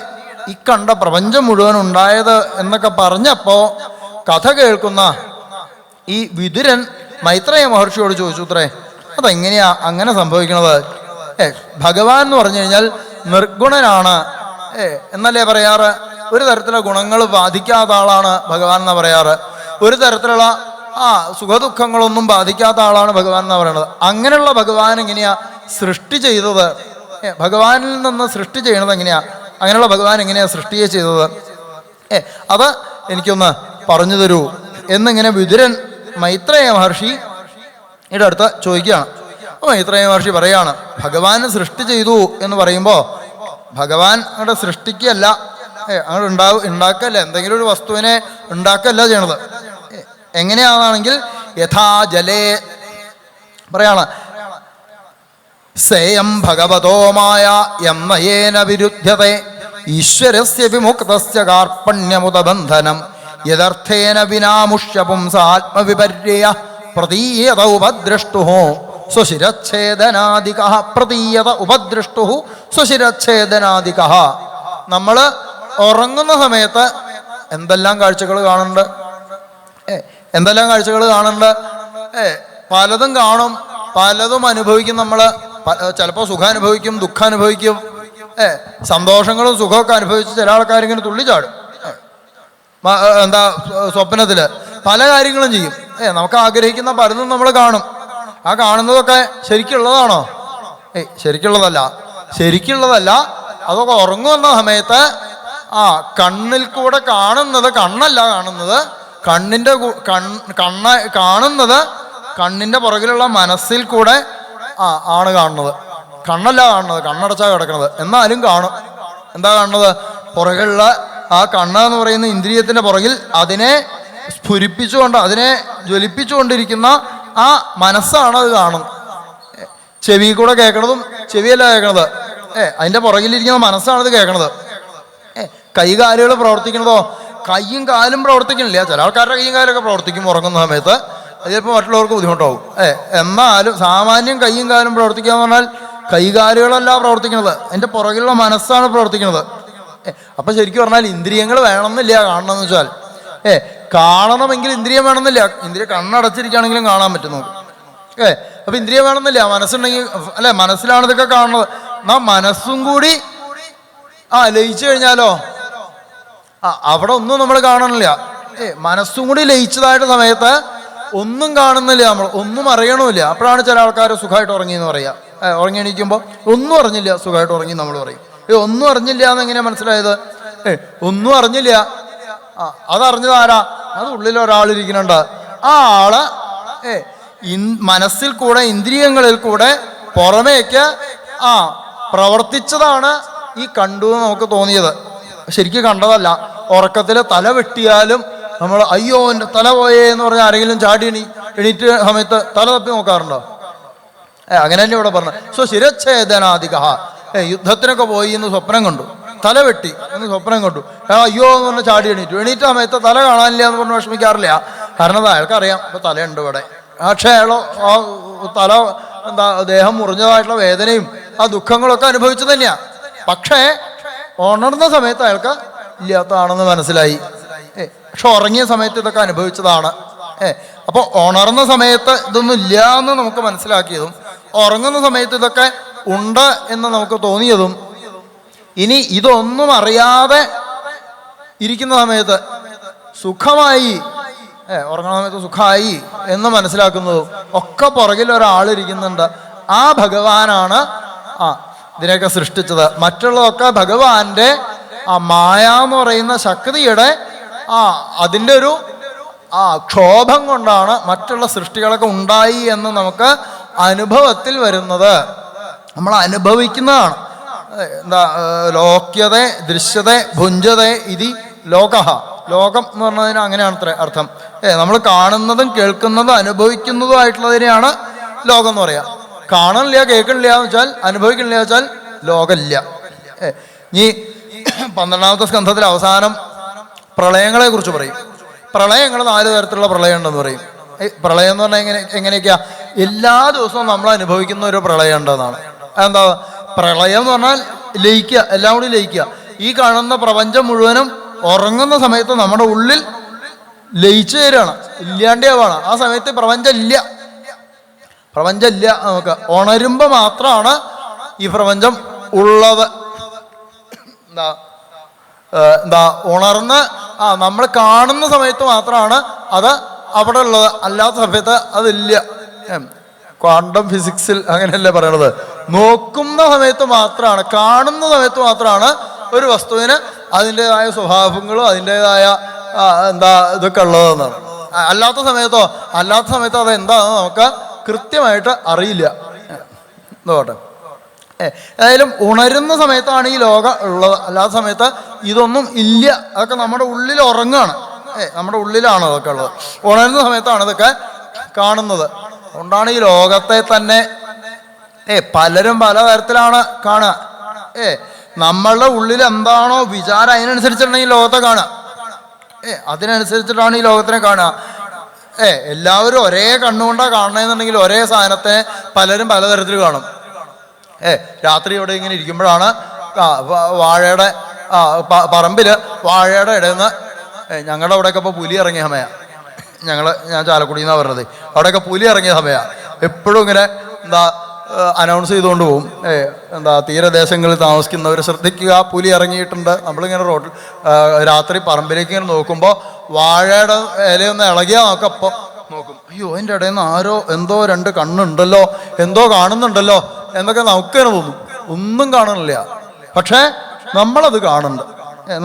ഈ കണ്ട പ്രപഞ്ചം മുഴുവൻ ഉണ്ടായത് എന്നൊക്കെ പറഞ്ഞപ്പോ കഥ കേൾക്കുന്ന ഈ വിതുരൻ മൈത്രേയ മഹർഷിയോട് ചോദിച്ചു, അത്രേ അതെങ്ങനെയാ അങ്ങനെ സംഭവിക്കണത്? ഭഗവാൻ എന്ന് പറഞ്ഞു കഴിഞ്ഞാൽ നിർഗുണനാണ് എന്നല്ലേ പറയാറ്. ഒരു തരത്തിലുള്ള ഗുണങ്ങൾ ബാധിക്കാത്ത ആളാണ് ഭഗവാൻ എന്നാ പറയാറ്. ഒരു തരത്തിലുള്ള സുഖദുഃഖങ്ങളൊന്നും ബാധിക്കാത്ത ആളാണ് ഭഗവാൻ എന്നാ പറയുന്നത്. അങ്ങനെയുള്ള ഭഗവാൻ എങ്ങനെയാ സൃഷ്ടി ചെയ്തത്? ഭഗവാനിൽ നിന്ന് സൃഷ്ടി ചെയ്യണത് എങ്ങനെയാ? അങ്ങനെയുള്ള ഭഗവാൻ എങ്ങനെയാ സൃഷ്ടിയെ ചെയ്തത്? അത് എനിക്കൊന്ന് പറഞ്ഞു തരൂ എന്നിങ്ങനെ വിതുരൻ മൈത്രേയ മഹർഷിയുടെ അടുത്ത് ചോദിക്കുകയാണ്. അപ്പോൾ മൈത്രേയ മഹർഷി പറയാണ്, ഭഗവാൻ സൃഷ്ടി ചെയ്തു എന്ന് പറയുമ്പോൾ ഭഗവാൻ അങ്ങോട്ട് സൃഷ്ടിക്കല്ല, അങ്ങോട്ട് ഉണ്ടാക്കല്ല, എന്തെങ്കിലും ഒരു വസ്തുവിനെ ഉണ്ടാക്കല്ല ചെയ്യണത്. എങ്ങനെയാണെങ്കിൽ യഥാ ജലേ പറയാണ്, സേയം ഭഗവതോമായ യമയേന വിരുദ്ധ്യതേ ഈശ്വരസ്യ വിമുക്തസ്യ കാർപ്പണ്യമുദബന്ധനം യദർത്ഥേന വിനാമുഷ്യ പുംസാത്മവിപര്യ പ്രതീയത ഉപദ്രഷ്ടുഃ സ്വശിരച്ഛേദനാദികഃ. പ്രതീയത ഉപദ്രഷ്ടുഃ സ്വശിരച്ഛേദനാദികഃ. നമ്മൾ ഉറങ്ങുന്ന സമയത്ത് എന്തെല്ലാം കാഴ്ചകൾ കാണുന്നുണ്ട്? എന്തെല്ലാം കാഴ്ചകൾ കാണുന്നുണ്ട്? പലതും കാണും, പലതും അനുഭവിക്കും. നമ്മൾ ചിലപ്പോൾ സുഖം അനുഭവിക്കും, ദുഃഖം അനുഭവിക്കും, സന്തോഷങ്ങളും സുഖമൊക്കെ അനുഭവിച്ച് ചില ആൾക്കാരിങ്ങനെ തുള്ളിച്ചാടും. സ്വപ്നത്തില് പല കാര്യങ്ങളും ചെയ്യും. നമുക്ക് ആഗ്രഹിക്കുന്ന പലതും നമ്മൾ കാണും. ആ കാണുന്നതൊക്കെ ശരിക്കുള്ളതാണോ? ശരിക്കുള്ളതല്ല. ശരിക്കുള്ളതല്ല. അതൊക്കെ ഉറങ്ങുന്ന സമയത്ത് കണ്ണിൽ കൂടെ കാണുന്നത് കണ്ണല്ല കാണുന്നത്, കാണുന്നത് കണ്ണിന്റെ പുറകിലുള്ള മനസ്സിൽ കൂടെ ആണ് കാണുന്നത്. കണ്ണല്ല കാണുന്നത്, കണ്ണടച്ചാ കിടക്കുന്നത്. എന്നാലും കാണും. എന്താ കാണുന്നത്? പുറകിലുള്ള ആ കണ്ണ് എന്ന് പറയുന്ന ഇന്ദ്രിയത്തിന്റെ പുറകിൽ അതിനെ സ്ഫുരിപ്പിച്ചുകൊണ്ട്, അതിനെ ജ്വലിപ്പിച്ചുകൊണ്ടിരിക്കുന്ന ആ മനസ്സാണ് അത് കാണുന്നത്. ചെവി കൂടെ കേൾക്കണതും ചെവിയല്ല കേൾക്കണത്, അതിന്റെ പുറകിലിരിക്കുന്ന മനസ്സാണ് ഇത് കേൾക്കണത്. കൈകാലുകൾ പ്രവർത്തിക്കണതോ, കൈയും കാലും പ്രവർത്തിക്കണില്ല. ചില ആൾക്കാരുടെ കൈയും കാലൊക്കെ പ്രവർത്തിക്കും ഉറങ്ങുന്ന സമയത്ത്. അത് ചിലപ്പോൾ മറ്റുള്ളവർക്ക് ബുദ്ധിമുട്ടാവും. എന്നാലും സാമാന്യം കൈയും കാലും പ്രവർത്തിക്കുക എന്ന് പറഞ്ഞാൽ കൈകാലുകളല്ല പ്രവർത്തിക്കുന്നത്, അതിൻ്റെ പുറകിലുള്ള മനസ്സാണ് പ്രവർത്തിക്കുന്നത്. അപ്പൊ ശരിക്കും പറഞ്ഞാൽ ഇന്ദ്രിയങ്ങൾ വേണമെന്നില്ല കാണണമെന്ന് വെച്ചാൽ. കാണണമെങ്കിൽ ഇന്ദ്രിയം വേണമെന്നില്ല. ഇന്ദ്രിയ കണ്ണടച്ചിരിക്കുകയാണെങ്കിലും കാണാൻ പറ്റും നമുക്ക്. അപ്പൊ ഇന്ദ്രിയം വേണമെന്നില്ല, മനസ്സുണ്ടെങ്കിൽ അല്ലെ, മനസ്സിലാണ് ഇതൊക്കെ കാണുന്നത്. എന്നാ മനസ്സും കൂടി ലയിച്ചു കഴിഞ്ഞാലോ അവിടെ ഒന്നും നമ്മൾ കാണണില്ല. മനസ്സും കൂടി ലയിച്ചതായിട്ട് സമയത്ത് ഒന്നും കാണുന്നില്ല, നമ്മൾ ഒന്നും അറിയണമില്ല. അപ്പോഴാണ് ചില ആൾക്കാർ സുഖമായിട്ട് ഉറങ്ങി എന്ന് പറയാം. ഉറങ്ങി എണീക്കുമ്പോൾ ഒന്നും അറിഞ്ഞില്ല, സുഖമായിട്ട് ഉറങ്ങി നമ്മൾ പറയും. ഒന്നും അറിഞ്ഞില്ല എന്നെങ്ങനെയാ മനസ്സിലായത്? ഒന്നും അറിഞ്ഞില്ല. അതറിഞ്ഞത് ആരാ? അത് ഉള്ളിൽ ഒരാളിരിക്കുന്നുണ്ട്. ആ ആള് മനസ്സിൽ കൂടെ ഇന്ദ്രിയങ്ങളിൽ കൂടെ പുറമേക്ക് പ്രവർത്തിച്ചതാണ് ഈ കണ്ടു എന്ന് നമുക്ക് തോന്നിയത്. ശരിക്കും കണ്ടതല്ല. ഉറക്കത്തിൽ തല വെട്ടിയാലും നമ്മൾ അയ്യോ എൻ്റെ തല പോയേ എന്ന് പറഞ്ഞാൽ ആരെങ്കിലും ചാടി എണീറ്റ് സമയത്ത് തല തപ്പി നോക്കാറുണ്ടോ? അങ്ങനെ തന്നെ ഇവിടെ പറഞ്ഞു. ശിരച്ഛേദനാധിക യുദ്ധത്തിനൊക്കെ പോയി എന്ന് സ്വപ്നം കണ്ടു, തല വെട്ടി എന്ന് സ്വപ്നം കണ്ടു, അയ്യോ എന്ന് പറഞ്ഞ് ചാടി എണീറ്റ സമയത്ത് തല കാണാനില്ല എന്ന് പറഞ്ഞ് വിഷമിക്കാറില്ല. കാരണം അയാൾക്കറിയാം ഇപ്പൊ തലയുണ്ട് ഇവിടെ. പക്ഷേ അയാളോ ആ തല ദേഹം മുറിഞ്ഞതായിട്ടുള്ള വേദനയും ആ ദുഃഖങ്ങളൊക്കെ അനുഭവിച്ചു തന്നെയാ. പക്ഷേ ഉണർന്ന സമയത്ത് അയാൾക്ക് ഇല്ലാത്തതാണെന്ന് മനസ്സിലായി. പക്ഷെ ഉറങ്ങിയ സമയത്ത് ഇതൊക്കെ അനുഭവിച്ചതാണ്. അപ്പൊ ഉണർന്ന സമയത്ത് ഇതൊന്നും ഇല്ല എന്ന് നമുക്ക് മനസ്സിലാക്കിയതും ഉറങ്ങുന്ന സമയത്ത് ഇതൊക്കെ ഉണ്ട് എന്ന് നമുക്ക് തോന്നിയതും ഇനി ഇതൊന്നും അറിയാതെ ഇരിക്കുന്ന സമയത്ത് സുഖമായി, ഉറങ്ങുന്ന സമയത്ത് സുഖമായി എന്ന് മനസ്സിലാക്കുന്നതും ഒക്കെ പുറകിൽ ഒരാളിരിക്കുന്നുണ്ട്. ആ ഭഗവാനാണ് ഇതിനെയൊക്കെ സൃഷ്ടിച്ചത്. മറ്റുള്ളതൊക്കെ ഭഗവാന്റെ ആ മായ എന്ന് പറയുന്ന ശക്തിയുടെ അതിൻ്റെ ഒരു ക്ഷോഭം കൊണ്ടാണ് മറ്റുള്ള സൃഷ്ടികളൊക്കെ ഉണ്ടായി എന്ന് നമുക്ക് അനുഭവത്തിൽ വരുന്നത്. നമ്മൾ അനുഭവിക്കുന്നതാണ്. ലോക്യത ദൃശ്യത ഭുഞ്ചത ഇതി ലോകഃ. ലോകം എന്ന് പറഞ്ഞതിന് അങ്ങനെയാണ് അത്ര അർത്ഥം. നമ്മൾ കാണുന്നതും കേൾക്കുന്നതും അനുഭവിക്കുന്നതുമായിട്ടുള്ളതിനെയാണ് ലോകം എന്ന് പറയാം. കാണണില്ല കേൾക്കണില്ല എന്ന് വെച്ചാൽ അനുഭവിക്കണില്ല വെച്ചാൽ ലോകമില്ല. ഈ 12ാമത്തെ സ്കന്ധത്തിൽ അവസാനം പ്രളയങ്ങളെ കുറിച്ച് പറയും. പ്രളയങ്ങൾ 4 തരത്തിലുള്ള പ്രളയം ഉണ്ടെന്ന് പറയും. പ്രളയം എന്ന് പറഞ്ഞാൽ എങ്ങനെയൊക്കെയാ? എല്ലാ ദിവസവും നമ്മൾ അനുഭവിക്കുന്ന ഒരു പ്രളയം ഉണ്ടെന്നാണ്. എന്താ പ്രളയം എന്ന് പറഞ്ഞാൽ ലയിക്കുക, എല്ലാം കൂടി ലയിക്കുക. ഈ കാണുന്ന പ്രപഞ്ചം മുഴുവനും ഉറങ്ങുന്ന സമയത്ത് നമ്മുടെ ഉള്ളിൽ ലയിച്ചു തരാണ്, ഇല്ലാണ്ടാവാണ്. ആ സമയത്ത് പ്രപഞ്ചം ഇല്ല. നമുക്ക് ഉണരുമ്പോൾ മാത്രമാണ് ഈ പ്രപഞ്ചം ഉള്ളത്. ഉണർന്ന് നമ്മൾ കാണുന്ന സമയത്ത് മാത്രമാണ് അത് അവിടെ ഉള്ളത്, അല്ലാത്ത സമയത്ത് അതില്ല. ക്വാണ്ടം ഫിസിക്സിൽ അങ്ങനെയല്ലേ പറയണത്. നോക്കുന്ന സമയത്ത് മാത്രമാണ്, കാണുന്ന സമയത്ത് മാത്രമാണ് ഒരു വസ്തുവിന് അതിൻ്റെതായ സ്വഭാവങ്ങളും അതിൻ്റെതായ ഇതൊക്കെ ഉള്ളതെന്നാണ്. അല്ലാത്ത സമയത്ത് അത് എന്താണെന്ന് നമുക്ക് കൃത്യമായിട്ട് അറിയില്ല. നോട്ടെ, ഏതായാലും ഉണരുന്ന സമയത്താണ് ഈ ലോകം ഉള്ളത്, അല്ലാത്ത സമയത്ത് ഇതൊന്നും ഇല്ല. അതൊക്കെ നമ്മുടെ ഉള്ളിൽ ഉറങ്ങുകയാണ്. നമ്മുടെ ഉള്ളിലാണ് അതൊക്കെ ഉള്ളത്. ഉണരുന്ന സമയത്താണ് ഇതൊക്കെ കാണുന്നത്. അതുകൊണ്ടാണ് ഈ ലോകത്തെ തന്നെ പലരും പലതരത്തിലാണ് കാണുക. നമ്മളുടെ ഉള്ളിൽ എന്താണോ വിചാരം അതിനനുസരിച്ചിട്ടാണ് ഈ ലോകത്തെ കാണുക. അതിനനുസരിച്ചിട്ടാണ് ഈ ലോകത്തിനെ കാണുക. എല്ലാവരും ഒരേ കണ്ണുകൊണ്ടാണ് കാണണമെന്നുണ്ടെങ്കിൽ ഒരേ സാധനത്തെ പലരും പലതരത്തിൽ കാണും. രാത്രി ഇവിടെ ഇങ്ങനെ ഇരിക്കുമ്പോഴാണ് വാഴയുടെ പറമ്പില് വാഴയുടെ ഇടയിൽ നിന്ന് ഞങ്ങളുടെ അവിടെയൊക്കെ ഇപ്പോൾ പുലി ഇറങ്ങിയ സമയമാണ്. ഞാൻ ചാലക്കുടി എന്നാണ് പറഞ്ഞത്. അവിടെയൊക്കെ പുലി ഇറങ്ങിയ സമയമാണ്. എപ്പോഴും ഇങ്ങനെ അനൗൺസ് ചെയ്തുകൊണ്ട് പോകും. തീരദേശങ്ങളിൽ താമസിക്കുന്നവർ ശ്രദ്ധിക്കുക, പുലി ഇറങ്ങിയിട്ടുണ്ട്. നമ്മളിങ്ങനെ റോഡിൽ രാത്രി പറമ്പിലേക്ക് ഇങ്ങനെ നോക്കുമ്പോൾ വാഴയുടെ ഇലയൊന്ന് ഇളകിയാൽ നോക്കപ്പോൾ നോക്കും, അയ്യോ അതിൻ്റെ ഇടയിൽ നിന്ന് ആരോ എന്തോ 2 കണ്ണുണ്ടല്ലോ, എന്തോ കാണുന്നുണ്ടല്ലോ എന്നൊക്കെ നമുക്ക് തന്നെ തോന്നും. ഒന്നും കാണുന്നില്ല, പക്ഷേ നമ്മളത് കാണുന്നുണ്ട്.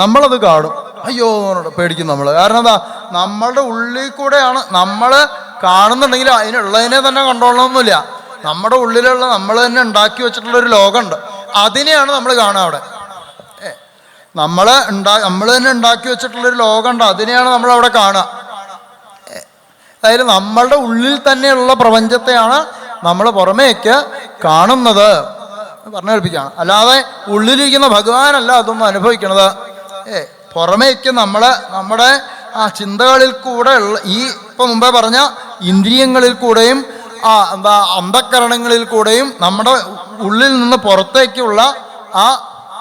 നമ്മളത് കാണും, അയ്യോ പേടിക്കും നമ്മൾ. കാരണം എന്താ, നമ്മളുടെ ഉള്ളിൽ കൂടെയാണ്. നമ്മൾ കാണുന്നുണ്ടെങ്കിൽ അതിനുള്ളതിനെ തന്നെ കണ്ടോളണമെന്നില്ല. നമ്മുടെ ഉള്ളിലുള്ള നമ്മൾ തന്നെ ഉണ്ടാക്കി വെച്ചിട്ടുള്ളൊരു ലോകമുണ്ട്, അതിനെയാണ് നമ്മൾ കാണുക. അവിടെ നമ്മൾ തന്നെ ഉണ്ടാക്കി വെച്ചിട്ടുള്ളൊരു ലോകമുണ്ട്, അതിനെയാണ് നമ്മളവിടെ കാണുക. അതായത് നമ്മളുടെ ഉള്ളിൽ തന്നെയുള്ള പ്രപഞ്ചത്തെയാണ് നമ്മൾ പുറമേക്ക് കാണുന്നത് പറഞ്ഞു കേൾപ്പിക്കുകയാണ്. അല്ലാതെ ഉള്ളിലിരിക്കുന്ന ഭഗവാനല്ല അതൊന്നും അനുഭവിക്കണത്. പുറമേക്ക് നമ്മുടെ ചിന്തകളിൽ കൂടെ ഉള്ള ഇപ്പൊ മുമ്പേ പറഞ്ഞ ഇന്ദ്രിയങ്ങളിൽ കൂടെയും അന്ധക്കരണങ്ങളിൽ കൂടെയും നമ്മുടെ ഉള്ളിൽ നിന്ന് പുറത്തേക്കുള്ള ആ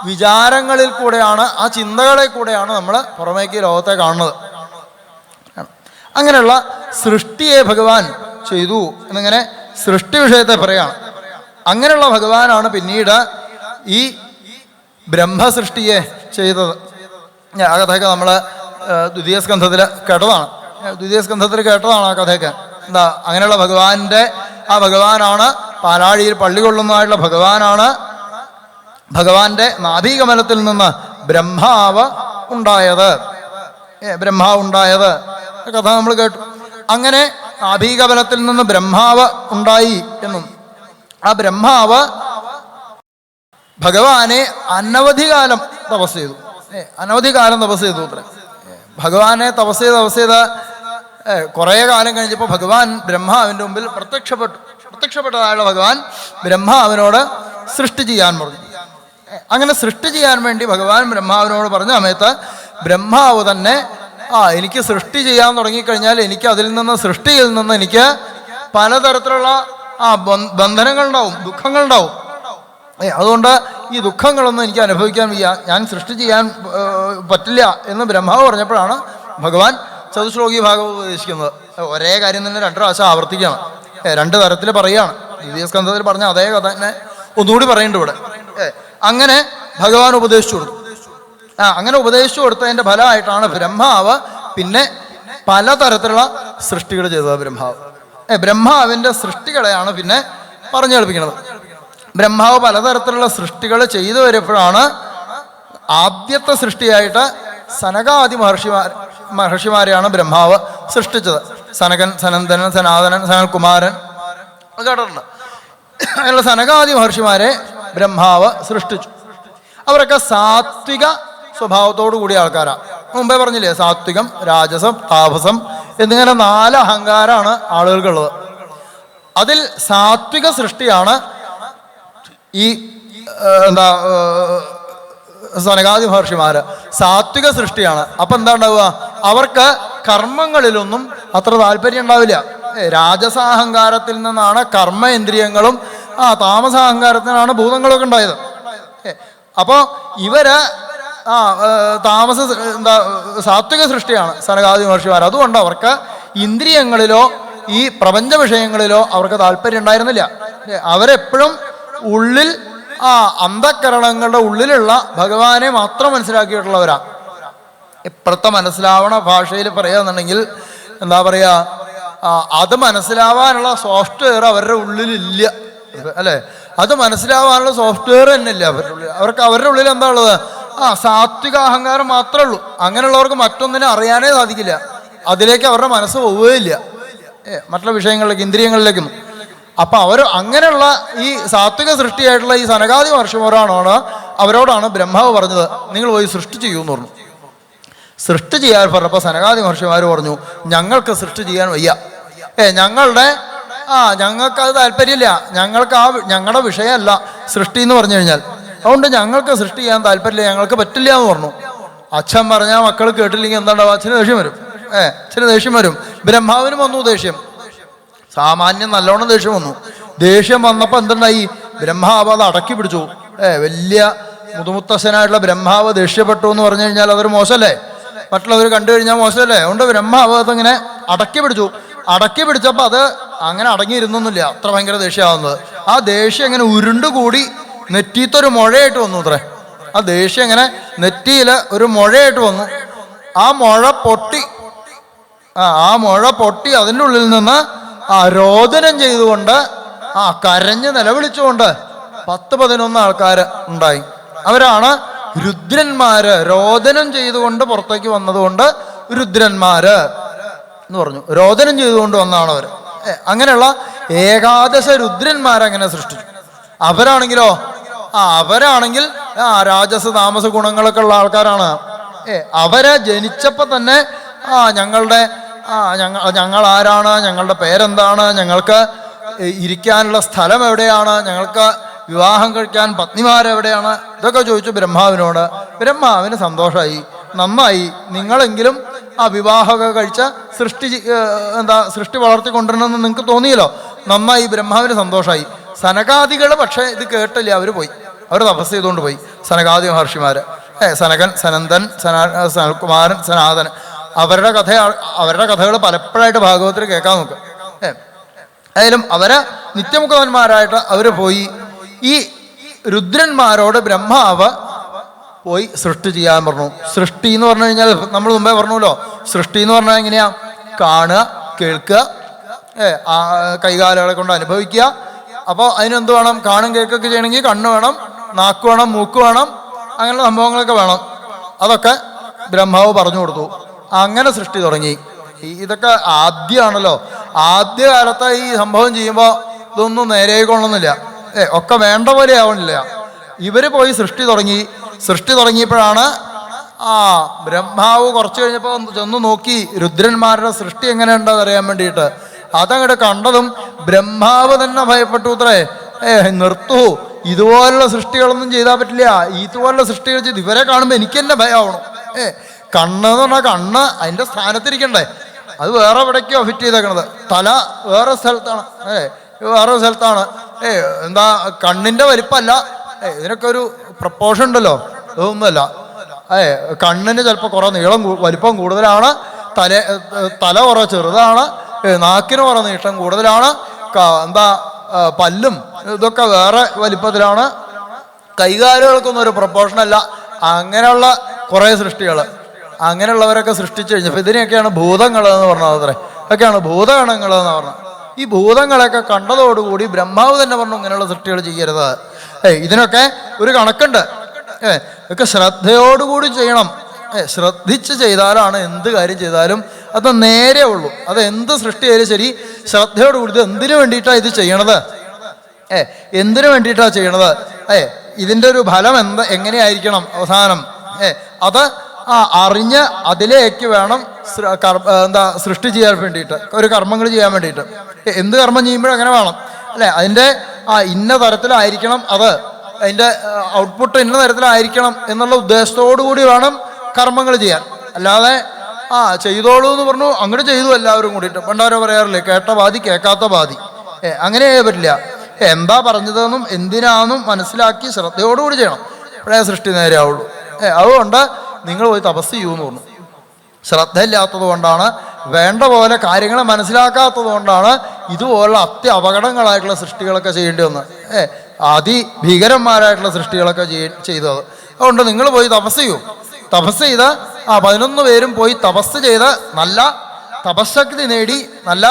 വിചാരങ്ങളിൽ കൂടെയാണ്, ആ ചിന്തകളിൽ കൂടെയാണ് നമ്മൾ പുറമേക്ക് ലോകത്തെ കാണുന്നത്. അങ്ങനെയുള്ള സൃഷ്ടിയെ ഭഗവാൻ ചെയ്തു എന്നിങ്ങനെ സൃഷ്ടി വിഷയത്തെ പറയാണ്. അങ്ങനെയുള്ള ഭഗവാനാണ് പിന്നീട് ഈ ബ്രഹ്മസൃഷ്ടിയെ ചെയ്തത്. ആ കഥയൊക്കെ നമ്മൾ ദ്വിതീയ സ്കന്ധത്തിൽ കേട്ടതാണ്. ആ കഥയൊക്കെ. അങ്ങനെയുള്ള ഭഗവാനാണ് പാലാഴിയിൽ പള്ളി കൊള്ളുന്നതായിട്ടുള്ള ഭഗവാനാണ്. ഭഗവാന്റെ നാഭീകമലത്തിൽ നിന്ന് ബ്രഹ്മാവ് ഉണ്ടായത് കഥ നമ്മൾ കേട്ടു. അങ്ങനെ നാഭീകമലത്തിൽ നിന്ന് ബ്രഹ്മാവ് ഉണ്ടായി എന്നും ആ ബ്രഹ്മാവ് ഭഗവാനെ അനവധി കാലം തപസ് ചെയ്തു. അത്ര ഭഗവാനെ തപസ് ചെയ്ത് കുറേ കാലം കഴിഞ്ഞപ്പോൾ ഭഗവാൻ ബ്രഹ്മാവിൻ്റെ മുമ്പിൽ പ്രത്യക്ഷപ്പെട്ടതായുള്ള ഭഗവാൻ ബ്രഹ്മാവിനോട് സൃഷ്ടി ചെയ്യാൻ പറഞ്ഞു. അങ്ങനെ സൃഷ്ടി ചെയ്യാൻ വേണ്ടി ഭഗവാൻ ബ്രഹ്മാവിനോട് പറഞ്ഞ സമയത്ത് ബ്രഹ്മാവ് തന്നെ എനിക്ക് സൃഷ്ടി ചെയ്യാൻ തുടങ്ങിക്കഴിഞ്ഞാൽ എനിക്ക് അതിൽ നിന്ന് സൃഷ്ടിയിൽ നിന്ന് എനിക്ക് പലതരത്തിലുള്ള ബന്ധനങ്ങളുണ്ടാവും, ദുഃഖങ്ങളുണ്ടാവും. അതുകൊണ്ട് ഈ ദുഃഖങ്ങളൊന്നും എനിക്ക് അനുഭവിക്കാൻ വയ്യ, ഞാൻ സൃഷ്ടി ചെയ്യാൻ പറ്റില്ല എന്ന് ബ്രഹ്മാവ് പറഞ്ഞപ്പോഴാണ് ഭഗവാൻ ചതുശ്ലോകി ഭാഗവതം ഉപദേശിക്കുന്നത്. ഒരേ കാര്യം തന്നെ 2 പ്രാവശ്യം ആവർത്തിക്കുകയാണ്, 2 തരത്തിൽ പറയുകയാണ്. ദ്വിതീയ സ്കന്ധത്തിൽ പറഞ്ഞ അതേ കഥ തന്നെ ഒന്നുകൂടി പറയുന്നുണ്ട് ഇവിടെ. അങ്ങനെ ഭഗവാൻ ഉപദേശിച്ചു കൊടുത്തു. അങ്ങനെ ഉപദേശിച്ചു കൊടുത്തതിൻ്റെ ഫലമായിട്ടാണ് ബ്രഹ്മാവ് പിന്നെ പലതരത്തിലുള്ള സൃഷ്ടികൾ ചെയ്തത്. ബ്രഹ്മാവിൻ്റെ സൃഷ്ടികളെയാണ് പിന്നെ പറഞ്ഞു കേൾപ്പിക്കുന്നത്. ബ്രഹ്മാവ് പലതരത്തിലുള്ള സൃഷ്ടികൾ ചെയ്തു വരുമ്പോഴാണ് ആദ്യത്തെ സൃഷ്ടിയായിട്ട് സനകാദി മഹർഷിമാരെയാണ് ബ്രഹ്മാവ് സൃഷ്ടിച്ചത്. സനകൻ, സനന്ദനൻ, സനാതനൻ, സനൽകുമാരൻ കേട്ടിട്ടുണ്ട്. അങ്ങനെയുള്ള സനകാദി മഹർഷിമാരെ ബ്രഹ്മാവ് സൃഷ്ടിച്ചു. അവരൊക്കെ സാത്വിക സ്വഭാവത്തോടു കൂടിയ ആൾക്കാരാണ്. മുമ്പേ പറഞ്ഞില്ലേ, സാത്വികം, രാജസം, താപസം എന്നിങ്ങനെ 4 അഹങ്കാരമാണ് ആളുകൾക്കുള്ളത്. അതിൽ സാത്വിക സൃഷ്ടിയാണ് ഈ സനകാദി മഹർഷിമാര്. സാത്വിക സൃഷ്ടിയാണ്. അപ്പം എന്താ ഉണ്ടാവുക? അവർക്ക് കർമ്മങ്ങളിലൊന്നും അത്ര താല്പര്യം ഉണ്ടാവില്ല. രാജസാഹങ്കാരത്തിൽ നിന്നാണ് കർമ്മേന്ദ്രിയങ്ങളും താമസാഹങ്കാരത്തിൽ നിന്നാണ് ഭൂതങ്ങളൊക്കെ ഉണ്ടായത്. അപ്പോൾ ഇവര് സാത്വിക സൃഷ്ടിയാണ് സനകാദി മഹർഷിമാർ. അതുകൊണ്ട് അവർക്ക് ഇന്ദ്രിയങ്ങളിലോ ഈ പ്രപഞ്ച വിഷയങ്ങളിലോ അവർക്ക് താല്പര്യം ഉണ്ടായിരുന്നില്ല. അവരെപ്പോഴും ഉള്ളിൽ അന്ധകരണങ്ങളുടെ ഉള്ളിലുള്ള ഭഗവാനെ മാത്രം മനസ്സിലാക്കിയിട്ടുള്ളവരാ. ഇപ്പുറത്തെ മനസ്സിലാവണ ഭാഷയിൽ പറയുകയെന്നുണ്ടെങ്കിൽ എന്താ പറയുക, അത് മനസ്സിലാവാനുള്ള സോഫ്റ്റ്വെയർ അവരുടെ ഉള്ളിലില്ല, അല്ലേ? അത് മനസ്സിലാവാനുള്ള സോഫ്റ്റ്വെയർ തന്നെ ഇല്ല അവരുടെ ഉള്ളിൽ. അവരുടെ ഉള്ളിൽ എന്താ ഉള്ളത്? സാത്വിക അഹങ്കാരം മാത്രമേ ഉള്ളൂ. അങ്ങനെയുള്ളവർക്ക് മറ്റൊന്നിനെ അറിയാനേ സാധിക്കില്ല. അതിലേക്ക് അവരുടെ മനസ്സ് പോവുകയില്ല, മറ്റുള്ള വിഷയങ്ങളിലേക്ക്, ഇന്ദ്രിയങ്ങളിലേക്കൊന്നും. അപ്പം അവർ അങ്ങനെയുള്ള ഈ സാത്വിക സൃഷ്ടിയായിട്ടുള്ള ഈ സനകാദി അവരോടാണ് ബ്രഹ്മാവ് പറഞ്ഞത്, നിങ്ങൾ പോയി സൃഷ്ടി ചെയ്യൂ എന്ന് പറഞ്ഞു. സൃഷ്ടി ചെയ്യാൻ പറഞ്ഞപ്പോൾ സനകാദി മഹർഷിമാർ പറഞ്ഞു, ഞങ്ങൾക്ക് സൃഷ്ടി ചെയ്യാൻ വയ്യ, ഞങ്ങൾക്കത് താല്പര്യമില്ല, ഞങ്ങളുടെ വിഷയമല്ല സൃഷ്ടി എന്ന് പറഞ്ഞു കഴിഞ്ഞാൽ, അതുകൊണ്ട് ഞങ്ങൾക്ക് സൃഷ്ടി ചെയ്യാൻ താല്പര്യമില്ല, ഞങ്ങൾക്ക് പറ്റില്ല എന്ന് പറഞ്ഞു. അച്ഛൻ പറഞ്ഞാൽ മക്കൾ കേട്ടില്ലെങ്കിൽ എന്താണ്ടാവും? അച്ഛന് ദേഷ്യം വരും. അച്ഛന് ദേഷ്യം വരും. ബ്രഹ്മാവിനും വന്നു ദേഷ്യം, സാമാന്യം നല്ലോണം ദേഷ്യം വന്നു. ദേഷ്യം വന്നപ്പോൾ എന്തുണ്ടായി? ബ്രഹ്മാവ് അത് അടക്കി പിടിച്ചു. വലിയ മുതുമുത്തശ്ശനായിട്ടുള്ള ബ്രഹ്മാവ് ദേഷ്യപ്പെട്ടു എന്ന് പറഞ്ഞു കഴിഞ്ഞാൽ അതൊരു മോശമല്ലേ? മറ്റുള്ളവർ കണ്ടു കഴിഞ്ഞാൽ മോശമല്ലേ? അതുകൊണ്ട് ബ്രഹ്മാവ് അതിങ്ങനെ അടക്കി പിടിച്ചു. അടക്കി പിടിച്ചപ്പോൾ അത് അങ്ങനെ അടങ്ങിയിരുന്നൊന്നുമില്ല, അത്ര ഭയങ്കര ദേഷ്യമാവുന്നത്. ആ ദേഷ്യം ഇങ്ങനെ ഉരുണ്ടുകൂടി നെറ്റീത്തൊരു മുഴയായിട്ട് വന്നു അത്രേ. ആ ദേഷ്യം ഇങ്ങനെ നെറ്റിയിൽ ഒരു മുഴയായിട്ട് വന്നു. ആ മുഴ പൊട്ടി അതിൻ്റെ ഉള്ളിൽ നിന്ന് രോദനം ചെയ്തുകൊണ്ട് കരഞ്ഞ് നിലവിളിച്ചുകൊണ്ട് 10-11 ആൾക്കാർ ഉണ്ടായി. അവരാണ് രുദ്രന്മാര്. രോദനം ചെയ്തുകൊണ്ട് പുറത്തേക്ക് വന്നതുകൊണ്ട് രുദ്രന്മാര് എന്ന് പറഞ്ഞു. രോദനം ചെയ്തുകൊണ്ട് വന്നതാണ് അവർ. അങ്ങനെയുള്ള ഏകാദശ രുദ്രന്മാരങ്ങനെ സൃഷ്ടിച്ചു. അവരാണെങ്കിലോ അവരാണെങ്കിൽ രാജസ താമസ ഗുണങ്ങളൊക്കെ ഉള്ള ആൾക്കാരാണ്. അവരെ ജനിച്ചപ്പോൾ തന്നെ ഞങ്ങൾ ആരാണ്, ഞങ്ങളുടെ പേരെന്താണ്, ഞങ്ങൾക്ക് ഇരിക്കാനുള്ള സ്ഥലം എവിടെയാണ്, ഞങ്ങൾക്ക് വിവാഹം കഴിക്കാൻ പത്നിമാരെവിടെയാണ്, ഇതൊക്കെ ചോദിച്ചു ബ്രഹ്മാവിനോട്. ബ്രഹ്മാവിന് സന്തോഷമായി, നന്നായി, നിങ്ങളെങ്കിലും വിവാഹമൊക്കെ കഴിച്ച സൃഷ്ടി വളർത്തിക്കൊണ്ടിരണമെന്ന് നിങ്ങൾക്ക് തോന്നിയല്ലോ, നന്നായി. ബ്രഹ്മാവിന് സന്തോഷമായി. സനകാദികൾ പക്ഷേ ഇത് കേട്ടില്ല, അവർ പോയി, അവർ തപസ് ചെയ്തുകൊണ്ട് പോയി. സനകാദി മഹർഷിമാര്, സനകൻ, സനന്ദൻ, സനൽകുമാരൻ, സനാതനൻ, അവരുടെ കഥകൾ പലപ്പോഴായിട്ട് ഭാഗവത്തിൽ കേൾക്കാൻ നോക്കുക. ആയാലും അവരെ നിത്യമുഖന്മാരായിട്ട് അവർ പോയി. ഈ രുദ്രന്മാരോട് ബ്രഹ്മാവ് പോയി സൃഷ്ടി ചെയ്യാൻ പറഞ്ഞു. സൃഷ്ടി എന്ന് പറഞ്ഞു കഴിഞ്ഞാൽ നമ്മൾ മുമ്പേ പറഞ്ഞല്ലോ, സൃഷ്ടി എന്ന് പറഞ്ഞാൽ എങ്ങനെയാ? കാണുക, കേൾക്കുക, കൈകാലുകളെ കൊണ്ട് അനുഭവിക്കുക. അപ്പോൾ അതിനെന്ത് വേണം? കാണും കേൾക്കൊക്കെ ചെയ്യണമെങ്കിൽ കണ്ണ് വേണം, നാക്ക് വേണം, മൂക്ക് വേണം, അങ്ങനെയുള്ള സംഭവങ്ങളൊക്കെ വേണം. അതൊക്കെ ബ്രഹ്മാവ് പറഞ്ഞു കൊടുത്തു. അങ്ങനെ സൃഷ്ടി തുടങ്ങി. ഇതൊക്കെ ആദ്യമാണല്ലോ. ആദ്യകാലത്ത് ഈ സംഭവം ചെയ്യുമ്പോൾ ഇതൊന്നും നേരെയായിക്കൊള്ളുന്നില്ല, ഒക്കെ വേണ്ട പോലെ ആവണില്ല. ഇവർ പോയി സൃഷ്ടി തുടങ്ങി. സൃഷ്ടി തുടങ്ങിയപ്പോഴാണ് ബ്രഹ്മാവ് കുറച്ച് കഴിഞ്ഞപ്പോൾ ചെന്ന് നോക്കി രുദ്രന്മാരുടെ സൃഷ്ടി എങ്ങനെയുണ്ടെന്ന് അറിയാൻ വേണ്ടിയിട്ട്. അതങ്ങോട്ട് കണ്ടതും ബ്രഹ്മാവ് തന്നെ ഭയപ്പെട്ടു. ഇത്രേ നിർത്തൂ, ഇതുപോലുള്ള സൃഷ്ടികളൊന്നും ചെയ്താൽ പറ്റില്ല. ഇതുപോലുള്ള സൃഷ്ടികൾ ചെയ്ത് ഇവരെ കാണുമ്പോൾ എനിക്ക് തന്നെ ഭയമാവണം. കണ്ണെന്ന് പറഞ്ഞാൽ കണ്ണ് അതിൻ്റെ സ്ഥാനത്തിരിക്കണ്ടേ, അത് വേറെ എവിടേക്കോ ഫിറ്റ് ചെയ്തേക്കണത്. തല വേറെ സ്ഥലത്താണ്, വേറെ സ്ഥലത്താണ്. എന്താ കണ്ണിൻ്റെ വലിപ്പമല്ല, ഇതിനൊക്കെ ഒരു പ്രപ്പോർഷൻ ഉണ്ടല്ലോ, അതൊന്നുമല്ല. കണ്ണിന് ചിലപ്പോൾ കുറേ നീളം വലിപ്പം കൂടുതലാണ്, തല കുറേ ചെറുതാണ്, നാക്കിന് കുറേ നീട്ടം കൂടുതലാണ്, എന്താ പല്ലും ഇതൊക്കെ വേറെ വലിപ്പത്തിലാണ്, കൈകാലുകൾക്കൊന്നും ഒരു പ്രപ്പോർഷനല്ല. അങ്ങനെയുള്ള കുറേ സൃഷ്ടികൾ, അങ്ങനെയുള്ളവരൊക്കെ സൃഷ്ടിച്ചു കഴിഞ്ഞപ്പോൾ ഇതിനെയൊക്കെയാണ് ഭൂതങ്ങൾ എന്ന് പറഞ്ഞത്. അത്രേ ഇതൊക്കെയാണ് ഭൂതഗണങ്ങൾ എന്ന് പറഞ്ഞത്. ഈ ഭൂതങ്ങളെയൊക്കെ കണ്ടതോടുകൂടി ബ്രഹ്മാവ് തന്നെ പറഞ്ഞു ഇങ്ങനെയുള്ള സൃഷ്ടികൾ ചെയ്യരുത്. ഇതിനൊക്കെ ഒരു കണക്കുണ്ട്, ഇതൊക്കെ ശ്രദ്ധയോടുകൂടി ചെയ്യണം. ശ്രദ്ധിച്ച് ചെയ്താലാണ് എന്ത് കാര്യം ചെയ്താലും അത് നേരെ ഉള്ളൂ. അത് എന്ത് സൃഷ്ടിയായാലും ശരി ശ്രദ്ധയോടുകൂടി ഇത് എന്തിനു വേണ്ടിയിട്ടാണ് ഇത് ചെയ്യണത്, എന്തിനു വേണ്ടിയിട്ടാണ് ചെയ്യണത്, ഇതിൻ്റെ ഒരു ഫലം എങ്ങനെയായിരിക്കണം അവസാനം, അത് അറിഞ്ഞ് അതിലേക്ക് വേണം സൃഷ്ടി ചെയ്യാൻ വേണ്ടിയിട്ട്, ഒരു കർമ്മങ്ങൾ ചെയ്യാൻ വേണ്ടിയിട്ട്. എന്ത് കർമ്മം ചെയ്യുമ്പോഴും അങ്ങനെ വേണം അല്ലേ. അതിൻ്റെ ഇന്ന തരത്തിലായിരിക്കണം, അത് അതിൻ്റെ ഔട്ട്പുട്ട് ഇന്ന തരത്തിലായിരിക്കണം എന്നുള്ള ഉദ്ദേശത്തോടു കൂടി വേണം കർമ്മങ്ങൾ ചെയ്യാൻ. അല്ലാതെ ചെയ്തോളൂ എന്ന് പറഞ്ഞു അങ്ങോട്ട് ചെയ്തു എല്ലാവരും കൂടിയിട്ട്. പണ്ടാരോ പറയാറില്ലേ, കേട്ട ബാധി കേൾക്കാത്ത ബാധി. അങ്ങനെ ചെയ്യാൻ പറ്റില്ല. എന്താ പറഞ്ഞതെന്നും എന്തിനാന്നും മനസ്സിലാക്കി ശ്രദ്ധയോടുകൂടി ചെയ്യണം, അപ്പോഴേ സൃഷ്ടി നേരെയാവുള്ളൂ. അതുകൊണ്ട് നിങ്ങൾ പോയി തപസ് ചെയ്യൂന്ന് പറഞ്ഞു. ശ്രദ്ധയില്ലാത്തത് കൊണ്ടാണ്, വേണ്ട പോലെ കാര്യങ്ങൾ മനസ്സിലാക്കാത്തത് കൊണ്ടാണ് ഇതുപോലുള്ള അപകടങ്ങളായിട്ടുള്ള സൃഷ്ടികളൊക്കെ ചെയ്യേണ്ടി വന്നത്. അതിഭീകരന്മാരായിട്ടുള്ള സൃഷ്ടികളൊക്കെ ചെയ്തത്. അതുകൊണ്ട് നിങ്ങൾ പോയി തപസ് ചെയ്യൂ. തപസ് ചെയ്ത് 11 പേരും പോയി തപസ് ചെയ്ത് നല്ല തപശക്തി നേടി, നല്ല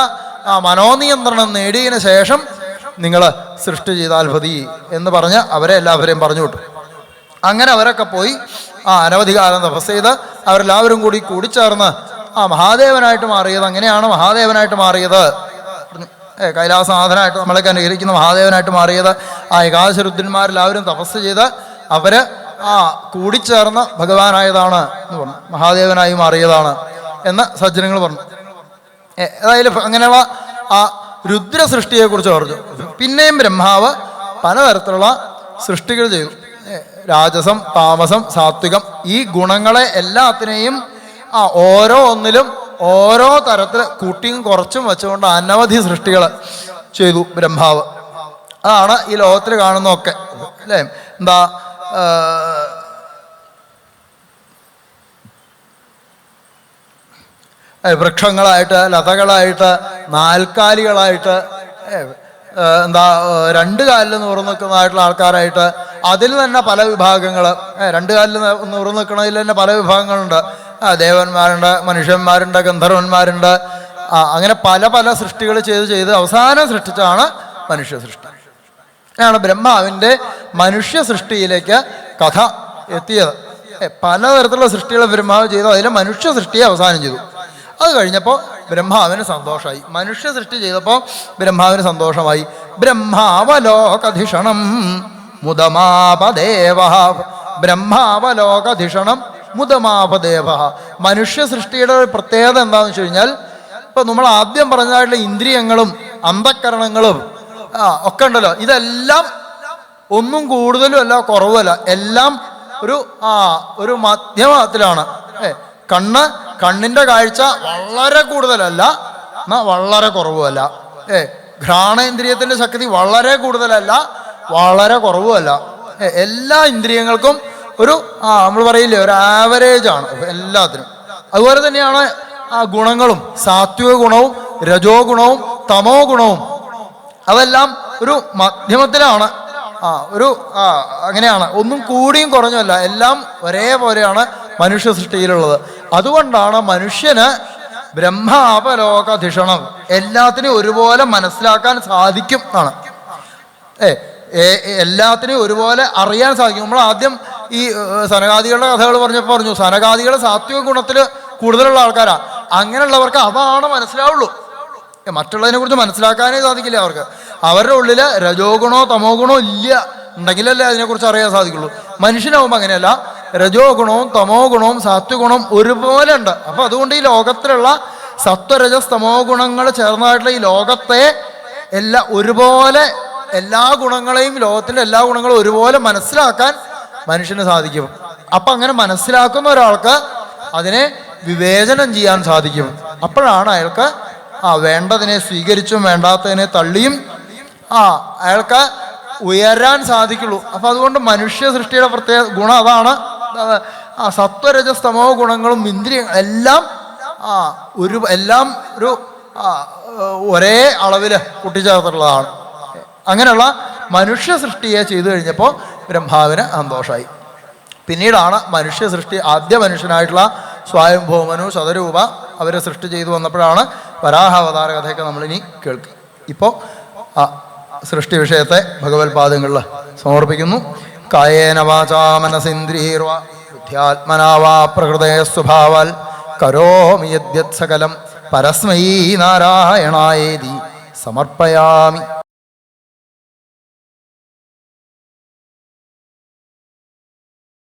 മനോനിയന്ത്രണം നേടിയതിന് ശേഷം നിങ്ങൾ സൃഷ്ടി ചെയ്താൽ മതി എന്ന് പറഞ്ഞ് അവരെ എല്ലാവരെയും പറഞ്ഞു വിട്ടു. അങ്ങനെ അവരൊക്കെ പോയി അനവധി കാലം തപസ് ചെയ്ത് അവരെല്ലാവരും കൂടി കൂടിച്ചേർന്ന് മഹാദേവനായിട്ട് മാറിയത്. അങ്ങനെയാണ് മഹാദേവനായിട്ട് മാറിയത്, കൈലാസനാഥനായിട്ട് നമ്മളൊക്കെ അനുകരിക്കുന്ന മഹാദേവനായിട്ട് മാറിയത്. ഏകാദശ രുദ്രന്മാരെല്ലാവരും തപസ് ചെയ്ത് അവര് കൂടിച്ചേർന്ന് ഭഗവാനായതാണ് എന്ന് പറഞ്ഞു, മഹാദേവനായി മാറിയതാണ് എന്ന് സജ്ജനങ്ങൾ പറഞ്ഞു. ഏതായാലും അങ്ങനെയുള്ള രുദ്ര സൃഷ്ടിയെക്കുറിച്ച് പറഞ്ഞു. പിന്നെയും ബ്രഹ്മാവ് പലതരത്തിലുള്ള സൃഷ്ടികൾ ചെയ്തു. രാജസം, താമസം, സാത്വികം, ഈ ഗുണങ്ങളെ എല്ലാത്തിനെയും ഓരോ ഒന്നിലും ഓരോ തരത്തിൽ കൂട്ടിയും കുറച്ചും വെച്ചുകൊണ്ട് അനവധി സൃഷ്ടികൾ ചെയ്തു ബ്രഹ്മാവ്. അതാണ് ഈ ലോകത്തിൽ കാണുന്നതൊക്കെ അല്ലേ. എന്താ വൃക്ഷങ്ങളായിട്ട്, ലതകളായിട്ട്, നാൽക്കാലികളായിട്ട്, എന്താ 2 കാലിൽ നൂറ് നിൽക്കുന്നതായിട്ടുള്ള ആൾക്കാരായിട്ട്, അതിൽ തന്നെ പല വിഭാഗങ്ങൾ. 2 കാലിൽ നൂറ് നിൽക്കുന്നതിൽ തന്നെ പല വിഭാഗങ്ങളുണ്ട്. ദേവന്മാരുണ്ട്, മനുഷ്യന്മാരുണ്ട്, ഗന്ധർവന്മാരുണ്ട്. അങ്ങനെ പല പല സൃഷ്ടികൾ ചെയ്ത് അവസാനം സൃഷ്ടിച്ചാണ് മനുഷ്യ സൃഷ്ടി. ആണ് ബ്രഹ്മാവിൻ്റെ മനുഷ്യ സൃഷ്ടിയിലേക്ക് കഥ എത്തിയത്. പലതരത്തിലുള്ള സൃഷ്ടികൾ ബ്രഹ്മാവ് ചെയ്തു, അതിൽ മനുഷ്യ സൃഷ്ടിയെ അവസാനം ചെയ്തു. അത് കഴിഞ്ഞപ്പോൾ ബ്രഹ്മാവിന് സന്തോഷമായി. മനുഷ്യ സൃഷ്ടി ചെയ്തപ്പോൾ ബ്രഹ്മാവിന് സന്തോഷമായി. ബ്രഹ്മാവലോകധിഷണം മുദമാപദേവ, ബ്രഹ്മാവലോകധിഷണം മുദമാപദേവ. മനുഷ്യ സൃഷ്ടിയുടെ ഒരു പ്രത്യേകത എന്താണെന്ന് വെച്ച് കഴിഞ്ഞാൽ, ഇപ്പം നമ്മൾ ആദ്യം പറഞ്ഞതായിട്ടുള്ള ഇന്ദ്രിയങ്ങളും അന്ധക്കരണങ്ങളും ഒക്കെ ഉണ്ടല്ലോ, ഇതെല്ലാം ഒന്നും കൂടുതലും അല്ല കുറവുമല്ല, എല്ലാം ഒരു മധ്യമത്തിലാണ്. കണ്ണിൻ്റെ കാഴ്ച വളരെ കൂടുതലല്ല, എന്നാൽ വളരെ കുറവുമല്ല. ഘ്രാണേന്ദ്രിയത്തിൻ്റെ ശക്തി വളരെ കൂടുതലല്ല, വളരെ കുറവുമല്ല. എല്ലാ ഇന്ദ്രിയങ്ങൾക്കും ഒരു നമ്മൾ പറയില്ലേ, ഒരു ആവറേജ് ആണ് എല്ലാത്തിനും. അതുപോലെ തന്നെയാണ് ഗുണങ്ങളും, സാത്വിക ഗുണവും രജോ ഗുണവും തമോ ഗുണവും, അതെല്ലാം ഒരു മധ്യമത്തിലാണ്. അങ്ങനെയാണ്, ഒന്നും കൂടിയും കുറഞ്ഞല്ല, എല്ലാം ഒരേപോലെയാണ് മനുഷ്യ സൃഷ്ടിയിലുള്ളത്. അതുകൊണ്ടാണ് മനുഷ്യന് ബ്രഹ്മാപലോകധിഷണം, എല്ലാത്തിനെയും ഒരുപോലെ മനസ്സിലാക്കാൻ സാധിക്കും എന്നാണ്. എല്ലാത്തിനെയും ഒരുപോലെ അറിയാൻ സാധിക്കും. നമ്മൾ ആദ്യം ഈ സനകാദികളുടെ കഥകൾ പറഞ്ഞപ്പോൾ പറഞ്ഞു, സനകാദികൾ സാത്വിക ഗുണത്തിൽ കൂടുതലുള്ള ആൾക്കാരാണ്. അങ്ങനെയുള്ളവർക്ക് അതാണ് മനസ്സിലാവുള്ളൂ, മറ്റുള്ളതിനെ കുറിച്ച് മനസ്സിലാക്കാനേ സാധിക്കില്ല അവർക്ക്. അവരുടെ ഉള്ളിൽ രജോ ഗുണോ തമോ ഗുണോ ഇല്ല, ഉണ്ടെങ്കിലല്ലേ അതിനെക്കുറിച്ച് അറിയാൻ സാധിക്കുള്ളൂ. മനുഷ്യനാവുമ്പോൾ അങ്ങനെയല്ല, രജോ ഗുണവും തമോ ഗുണവും സാത്വഗുണവും ഒരുപോലെ ഉണ്ട്. അപ്പം അതുകൊണ്ട് ഈ ലോകത്തിലുള്ള സത്വരജസ് തമോ ഗുണങ്ങൾ ചേർന്നതായിട്ടുള്ള ഈ ലോകത്തെ ഒരുപോലെ എല്ലാ ഗുണങ്ങളെയും, ലോകത്തിൻ്റെ എല്ലാ ഗുണങ്ങളും ഒരുപോലെ മനസ്സിലാക്കാൻ മനുഷ്യന് സാധിക്കും. അപ്പം അങ്ങനെ മനസ്സിലാക്കുന്ന ഒരാൾക്ക് അതിനെ വിവേചനം ചെയ്യാൻ സാധിക്കും. അപ്പോഴാണ് അയാൾക്ക് വേണ്ടതിനെ സ്വീകരിച്ചും വേണ്ടാത്തതിനെ തള്ളിയും അയാൾക്ക് ഉയരാൻ സാധിക്കുള്ളൂ. അപ്പം അതുകൊണ്ട് മനുഷ്യ സൃഷ്ടിയുടെ പ്രത്യേക ഗുണം അതാണ്. സത്വരജസ് തമോ ഗുണങ്ങളും ഇന്ദ്രിയങ്ങളും എല്ലാം ഒരു ഒരേ അളവിൽ കൂട്ടിച്ചേർത്തിട്ടുള്ളതാണ്. അങ്ങനെയുള്ള മനുഷ്യ സൃഷ്ടിയെ ചെയ്തു കഴിഞ്ഞപ്പോൾ ബ്രഹ്മാവിന് സന്തോഷമായി. പിന്നീടാണ് മനുഷ്യ സൃഷ്ടി, ആദ്യ മനുഷ്യനായിട്ടുള്ള സ്വയംഭൂമനു ശതരൂപ അവരെ സൃഷ്ടി ചെയ്തു വന്നപ്പോഴാണ് വരാഹാവതാര കഥയൊക്കെ നമ്മളിനി കേൾക്കുക. ഇപ്പോൾ സൃഷ്ടി വിഷയത്തെ ഭഗവത്പാദങ്ങളിൽ സമർപ്പിക്കുന്നു. കായേന വാചാ മനസേന്ദ്രിയൈർവ ബുദ്ധ്യാത്മനാ വാ പ്രകൃതേ സ്വഭാവാൽ കരോമി യദ്യത് സകലം പരസ്മൈ നാരായണായേതി സമർപ്പയാമി.